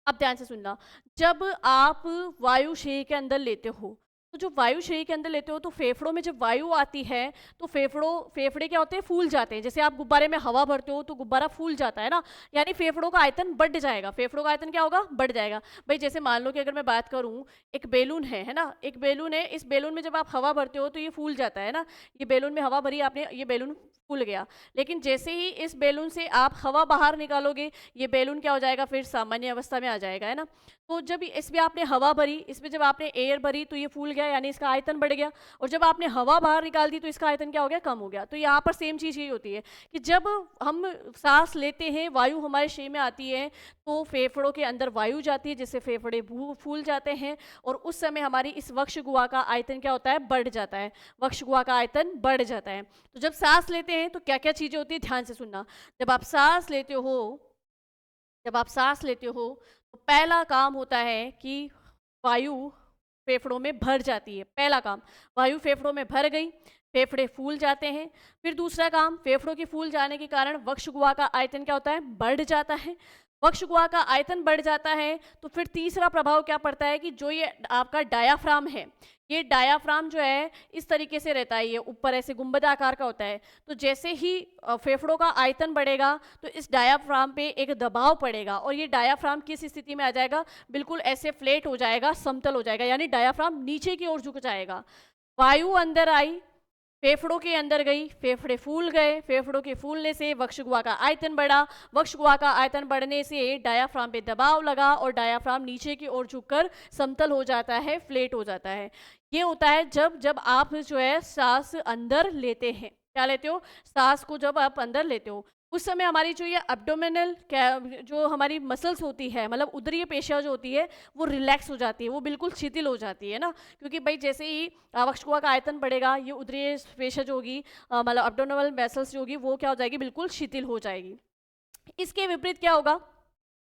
Speaker 1: अब ध्यान से सुनना, जब आप वायु शरीर के अंदर लेते हो तो जो वायु शरीर के अंदर लेते हो तो फेफड़ों में जब वायु आती है तो फेफड़े क्या होते हैं, फूल जाते हैं। जैसे आप गुब्बारे में हवा भरते हो तो गुब्बारा फूल जाता है ना, यानी फेफड़ों का आयतन बढ़ जाएगा। फेफड़ों का आयतन क्या होगा, बढ़ जाएगा। भाई जैसे मान लो कि अगर मैं बात करूं, एक बेलून है ना, एक बेलून है, इस बेलून में जब आप हवा भरते हो तो ये फूल जाता है ना, ये बेलून में हवा भरी आपने, ये बेलून फूल गया। लेकिन जैसे ही इस बेलून से आप हवा बाहर निकालोगे, ये बेलून क्या हो जाएगा, फिर सामान्य अवस्था में आ जाएगा, है ना। तो जब इसमें आपने हवा भरी, इसमें जब आपने एयर भरी तो ये फूल गया, यानी इसका आयतन बढ़ गया। और जब आपने हवा बाहर निकाल दी तो इसका आयतन क्या हो गया, कम हो गया। तो यहाँ पर सेम चीज़ यही होती है कि जब हम सांस लेते हैं, वायु हमारे शरीर में आती है तो फेफड़ों के अंदर वायु जाती है, जिससे फेफड़े फूल जाते हैं, और उस समय हमारी इस वक्ष गुहा का आयतन क्या होता है, बढ़ जाता है। वक्ष गुहा का आयतन बढ़ जाता है। तो जब सांस लेते हैं तो क्या क्या चीज़ें होती है, ध्यान से सुनना। जब आप सांस लेते हो, जब आप सांस लेते हो तो पहला काम होता है कि वायु फेफड़ों में भर जाती है। पहला काम, वायु फेफड़ों में भर गई, फेफड़े फूल जाते हैं। फिर दूसरा काम, फेफड़ों के फूल जाने के कारण वक्ष गुहा का आयतन क्या होता है, बढ़ जाता है। वक्ष गुहा का आयतन बढ़ जाता है तो फिर तीसरा प्रभाव क्या पड़ता है कि जो ये आपका डायाफ्राम है, ये डायाफ्राम जो है इस तरीके से रहता है, ये ऊपर ऐसे गुंबद आकार का होता है। तो जैसे ही फेफड़ों का आयतन बढ़ेगा तो इस डायाफ्राम पे एक दबाव पड़ेगा और ये डायाफ्राम किस स्थिति में आ जाएगा, बिल्कुल ऐसे फ्लैट हो जाएगा, समतल हो जाएगा, यानी डायाफ्राम नीचे की ओर झुक जाएगा। वायु अंदर आई, फेफड़ों के अंदर गई, फेफड़े फूल गए, फेफड़ों के फूलने से वक्षगुहा का आयतन बढ़ा, वक्षगुहा का आयतन बढ़ने से डायाफ्राम पे दबाव लगा और डायाफ्राम नीचे की ओर झुककर समतल हो जाता है, फ्लेट हो जाता है। ये होता है जब जब आप जो है सांस अंदर लेते हैं। क्या लेते हो? सांस को जब आप अंदर लेते हो उस समय हमारी जो ये एब्डोमिनल जो हमारी मसल्स होती है, मतलब उदरीय पेशियां जो होती है वो रिलैक्स हो जाती है, वो बिल्कुल शिथिल हो जाती है ना, क्योंकि भाई जैसे ही वक्षगुहा का आयतन बढ़ेगा ये उदरीय पेशियां जो होगी, मतलब एब्डोमिनल वेसल्स जो होगी वो क्या हो जाएगी, बिल्कुल शिथिल हो जाएगी। इसके विपरीत क्या होगा,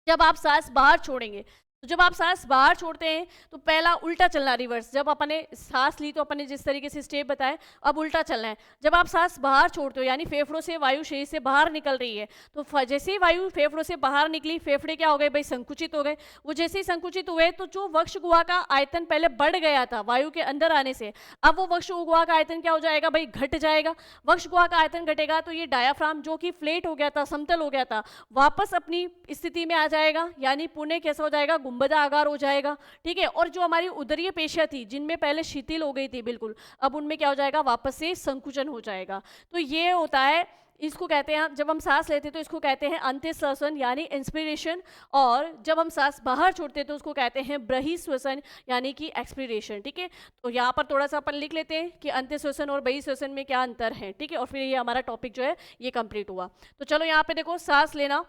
Speaker 1: जब आप सांस बाहर छोड़ेंगे, तो जब आप सांस बाहर छोड़ते हैं तो पहला उल्टा चलना, रिवर्स। जब अपने सांस ली तो अपने जिस तरीके से स्टेप बताए, अब उल्टा चलना है। जब आप सांस बाहर छोड़ते हो यानी फेफड़ों से वायु शरीर से बाहर निकल रही है, तो जैसे ही वायु फेफड़ों से बाहर निकली, फेफड़े क्या हो गए भाई, संकुचित हो गए। वो जैसे ही संकुचित हुए तो जो वक्ष गुहा का आयतन पहले बढ़ गया था वायु के अंदर आने से, अब वो वक्ष गुहा का आयतन क्या हो जाएगा भाई, घट जाएगा। वक्ष गुहा का आयतन घटेगा तो ये डायाफ्राम जो कि फ्लेट हो गया था, समतल हो गया था, वापस अपनी स्थिति में आ जाएगा, यानी पुण्य कैसा हो जाएगा, गुंबदा आकार हो जाएगा। ठीक है, और जो हमारी उदरीय पेशियां थी जिनमें पहले शिथिल हो गई थी बिल्कुल, अब उनमें क्या हो जाएगा, वापस से संकुचन हो जाएगा। तो ये होता है, इसको कहते हैं, जब हम सांस लेते हैं तो इसको कहते हैं अंत्यश्वसन यानी इंस्पिरेशन, और जब हम सांस बाहर छोड़ते हैं तो उसको कहते हैं बहिश्वसन यानी कि एक्सपीरेशन। ठीक है, तो यहाँ पर थोड़ा सा अपन लिख लेते हैं कि अंत्यश्वसन और बहिश्वसन में क्या अंतर है। ठीक है, और फिर ये हमारा टॉपिक जो है ये कंप्लीट हुआ। तो चलो यहाँ पे देखो, सांस लेना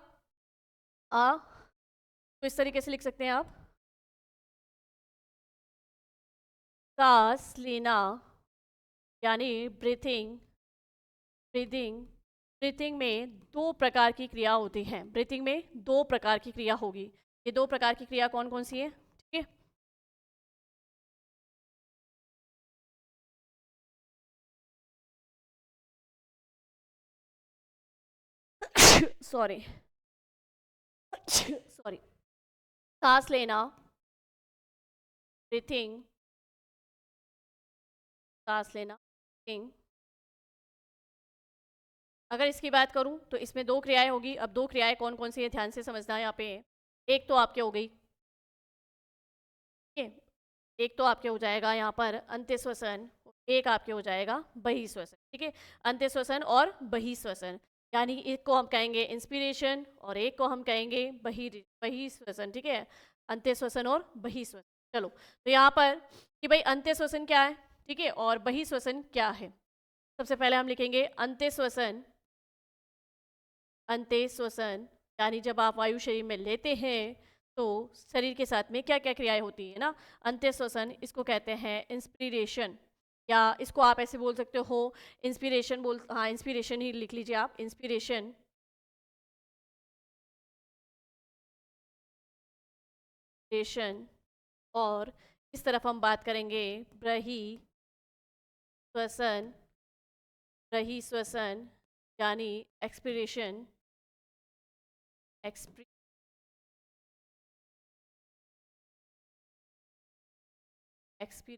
Speaker 1: तो इस तरीके से लिख सकते हैं आप, सांस लेना यानी ब्रीथिंग। ब्रीदिंग ब्रीथिंग में दो प्रकार की क्रिया होती है, ब्रीथिंग में दो प्रकार की क्रिया होगी। ये दो प्रकार की क्रिया कौन कौन सी है? ठीक है, सॉरी सॉरी, सांस लेना, ब्रीथिंग, सांस लेना, ब्रीथिंग। अगर इसकी बात करूं तो इसमें दो क्रियाएं होगी। अब दो क्रियाएं कौन कौन सी है ध्यान से समझना है यहाँ पे। एक तो आपके हो गई, ठीक है, एक तो आपके हो जाएगा यहाँ पर अंत्यश्वसन, एक आपके हो जाएगा बहिश्वसन। ठीक है, अंत्यश्वसन और बहिश्वसन, यानी एक को हम कहेंगे इंस्पिरेशन और एक को हम कहेंगे बहिश्वसन। ठीक है, अंत्यश्वसन और बहिश्वसन। चलो, तो यहाँ पर कि भाई अंत्यश्वसन क्या है, ठीक है, और बहिश्वसन क्या है। सबसे पहले हम लिखेंगे अंत्यश्वसन। अंत्यश्वसन यानी जब आप वायु शरीर में लेते हैं तो शरीर के साथ में क्या क्या क्रियाएं होती है ना। अंत्यश्वसन इसको कहते हैं इंस्पिरेशन, या इसको आप ऐसे बोल सकते हो इंस्पिरेशन, बोल, हाँ इंस्पिरेशन ही लिख लीजिए आप, इंस्पिरेशन। इंस्पिरेशन, और इस तरफ हम बात करेंगे ब्रही श्वसन। ब्रही श्वसन यानी एक्सपिरेशन। एक्सपी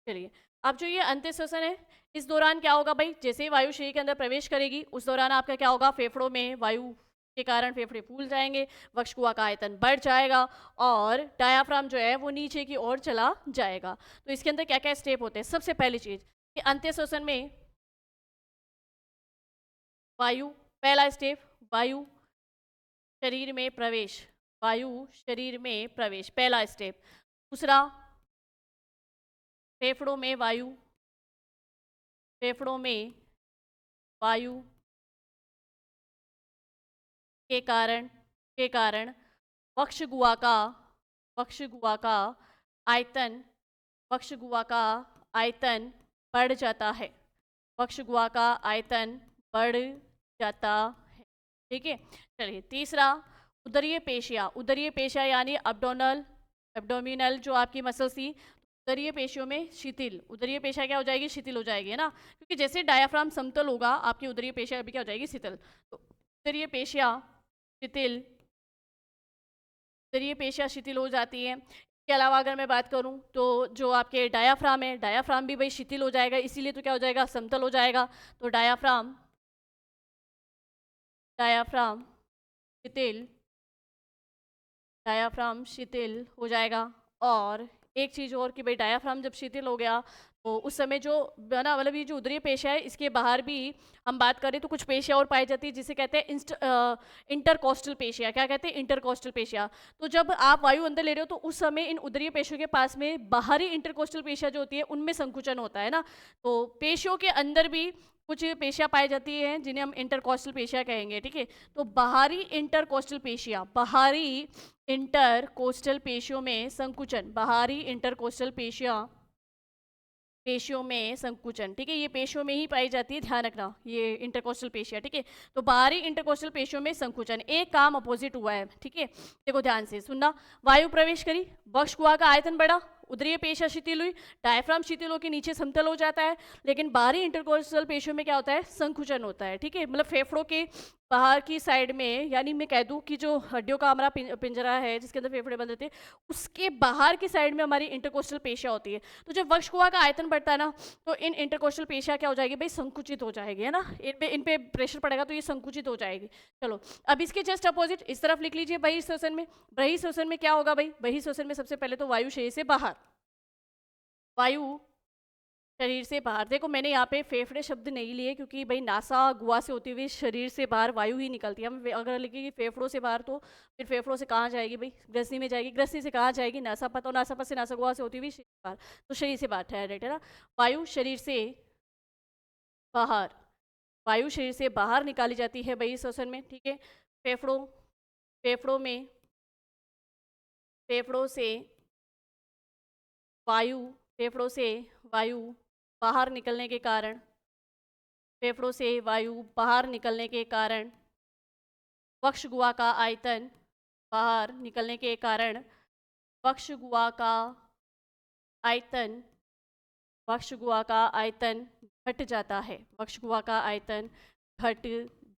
Speaker 1: चलिए, अब जो ये अंत्यश्वसन है, इस दौरान क्या होगा भाई, जैसे ही वायु शरीर के अंदर प्रवेश करेगी उस दौरान आपका क्या होगा, फेफड़ों में वायु के कारण फेफड़े फूल जाएंगे, वक्षगुहा का आयतन बढ़ जाएगा और डायाफ्राम जो है वो नीचे की ओर चला जाएगा। तो इसके अंदर क्या क्या स्टेप होते हैं। सबसे पहली चीज कि अंत्यश्वसन में वायु, पहला स्टेप वायु शरीर में प्रवेश, वायु शरीर में प्रवेश पहला स्टेप। दूसरा, फेफड़ों में वायु, फेफड़ों में वायु के कारण वक्षगुहा का, वक्षगुहा का आयतन, वक्षगुहा का आयतन बढ़ जाता है, वक्षगुहा का आयतन बढ़ जाता है। ठीक है, चलिए तीसरा, उदरीय पेशियां। उदरीय पेशियां यानी एब्डोमिनल, एब्डोमिनल जो आपकी मसल्स थी, उदरीय पेशियों में शिथिल, उदरीय पेशियां क्या हो जाएगी, शिथिल हो जाएगी, है ना, क्योंकि जैसे डायाफ्राम समतल होगा आपकी उदरीय पेशियां भी क्या हो जाएगी, शिथिल। तो उदरीय पेशियां शिथिल, उदरीय पेशियां शिथिल हो जाती हैं। इसके अलावा अगर मैं बात करूं तो जो आपके डायाफ्राम है, डायाफ्राम भी भाई शिथिल हो जाएगा, इसीलिए तो क्या हो जाएगा, समतल हो जाएगा। तो डायाफ्राम, डायाफ्राम शिथिल, डायाफ्राम शिथिल हो जाएगा। और एक चीज़ और कि भाई डायाफ्राम जब शिथिल हो गया तो उस समय जो ना मतलब ये जो उदरीय पेशिया है, इसके बाहर भी हम बात करें तो कुछ पेशिया और पाई जाती है जिसे कहते हैं इंटरकोस्टल पेशिया। क्या कहते हैं? Intercostal facie. तो जब आप वायु अंदर ले रहे हो तो उस समय इन उदरीय पेशियों के पास में बाहरी इंटरकोस्टल पेशिया जो होती है उनमें संकुचन होता है ना। तो पेशियों के अंदर भी कुछ पेशिया पाई जाती हैं जिन्हें हम इंटरकोस्टल पेशिया कहेंगे, ठीक है। तो बाहरी इंटरकोस्टल पेशिया, बाहरी इंटरकोस्टल पेशियों में संकुचन, बाहरी इंटरकोस्टल पेशिया, पेशियों में संकुचन, ठीक है। ये पेशियों में ही पाई जाती है, ध्यान रखना, ये इंटरकोस्टल पेशिया, ठीक है। तो बाहरी इंटरकोस्टल पेशियों में संकुचन, एक काम अपोजिट हुआ है, ठीक है। देखो ध्यान से सुनना, वायु प्रवेश करी, वक्ष गुहा का आयतन बढ़ा, उदरीय पेशिया शिथिल हुई, डायफ्राम शिथिल होकर नीचे समतल हो जाता है, लेकिन बाहरी इंटरकोस्टल पेशियों में क्या होता है? संकुचन होता है, ठीक है। मतलब फेफड़ों के बाहर की साइड में, यानी मैं कह दूं कि जो हड्डियों का हमारा पिंजरा है जिसके अंदर फेफड़े बंद रहते हैं, उसके बाहर की साइड में हमारी इंटरकोस्टल पेशिया होती है। तो जब वक्ष गुहा का आयतन बढ़ता है ना, तो इन इंटरकोस्टल पेशिया क्या हो जाएगी भाई? संकुचित हो जाएगी, है ना। इन पे प्रेशर पड़ेगा तो ये संकुचित हो जाएगी। चलो अब इसके जस्ट अपोजिट इस तरफ लिख लीजिए, बहिर्श्वसन में। बहिर्श्वसन में क्या होगा भाई? बहिर्श्वसन में सबसे पहले तो वायु शरीर से बाहर, वायु शरीर से बाहर। देखो मैंने यहाँ पे फेफड़े शब्द नहीं लिए क्योंकि भाई नासा गुहा से होती हुई शरीर से बाहर वायु ही निकलती है। हम अगर लिखेंगे फेफड़ों से बाहर तो फिर फेफड़ों से कहाँ जाएगी भाई? ग्रसनी में जाएगी, ग्रसनी से कहाँ जाएगी? नासापथ, और नासापथ से नासा गुहा से होती हुई शरीर से बाहर, तो शरीर से बाहर डायरेक्ट, है ना। वायु शरीर से बाहर, वायु शरीर से बाहर निकाली जाती है बहिर्श्वसन में, ठीक है। फेफड़ों फेफड़ों में, फेफड़ों से वायु, फेफड़ों से वायु बाहर निकलने के कारण, फेफड़ों से वायु बाहर निकलने के कारण, वक्ष गुहा का आयतन बाहर निकलने के कारण, वक्ष गुहा का आयतन, वक्ष गुहा का आयतन घट जाता है, वक्ष गुहा का आयतन घट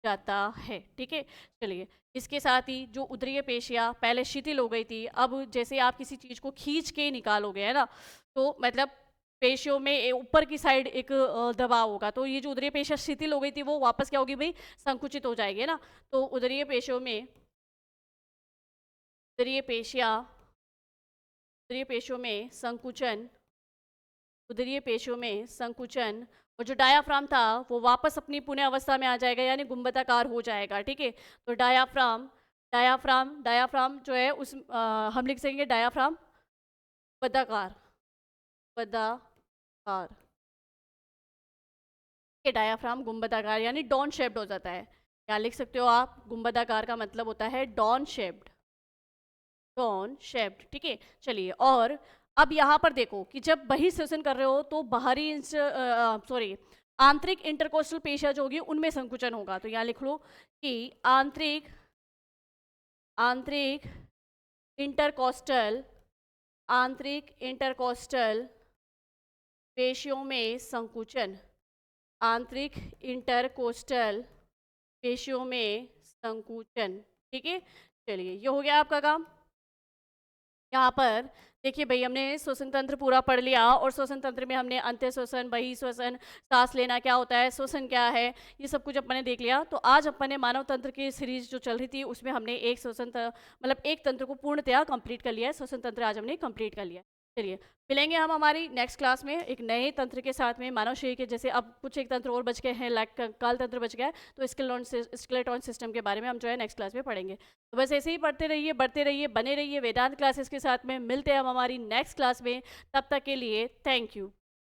Speaker 1: जाता है, ठीक है। चलिए इसके साथ ही जो उदरीय पेशियाँ पहले शिथिल हो गई थी, अब जैसे आप किसी चीज़ को खींच के निकालोगे, है ना, तो मतलब पेशियों में ऊपर की साइड एक दबाव होगा, तो ये जो उदरीय पेशियाँ शिथिल हो गई थी वो वापस क्या होगी भाई? संकुचित हो जाएगी, है ना। तो उदरीय पेशियों में, उदरीय पेशियाँ, उदरीय पेशियों में संकुचन, उदरीय पेशियों में संकुचन, और जो डायाफ्राम था वो वापस अपनी पुनः अवस्था में आ जाएगा, यानी गुंबदाकार हो जाएगा, ठीक है। तो डायाफ्राम, डायाफ्राम, डायाफ्राम जो है उस हम लिख सकेंगे डायाफ्राम बदाकार, बदाकार के, डायाफ्राम गुंबदाकार यानी डॉन शेप्ड हो जाता है। क्या लिख सकते हो आप? गुंबदाकार का मतलब होता है डॉन शेप्ड, डॉन शेप्ड, ठीक है। चलिए और अब यहाँ पर देखो कि जब बहिर्श्वसन कर रहे हो तो बाहरी सॉरी आंतरिक इंटरकोस्टल पेशिया जो होगी उनमें संकुचन होगा। तो यहाँ लिख लो कि आंतरिक, आंतरिक इंटरकोस्टल, आंतरिक इंटरकोस्टल पेशियों में संकुचन, आंतरिक इंटरकोस्टल पेशियों में संकुचन, ठीक है। चलिए ये हो गया आपका काम। यहाँ पर देखिए भाई हमने श्वसन तंत्र पूरा पढ़ लिया, और श्वसन तंत्र में हमने अंत्य श्वसन, बहिर्श्वसन, सांस लेना क्या होता है, श्वसन क्या है, ये सब कुछ अपन ने देख लिया। तो आज अपन ने मानव तंत्र की सीरीज जो चल रही थी उसमें हमने एक श्वसन मतलब एक तंत्र को पूर्णतया कंप्लीट कर लिया है, श्वसन तंत्र आज हमने कंप्लीट कर लिया। चलिए मिलेंगे हम हमारी नेक्स्ट क्लास में एक नए तंत्र के साथ में, मानव शरीर के जैसे अब कुछ एक तंत्र और बच गए हैं, लाइक काल तंत्र बच गया है, तो स्केलेटॉन सिस्टम के बारे में हम जो है नेक्स्ट क्लास में पढ़ेंगे। तो बस ऐसे ही पढ़ते रहिए, बढ़ते रहिए, बने रहिए वेदांत क्लासेस के साथ में। मिलते हैं हम हमारी नेक्स्ट क्लास में, तब तक के लिए थैंक यू।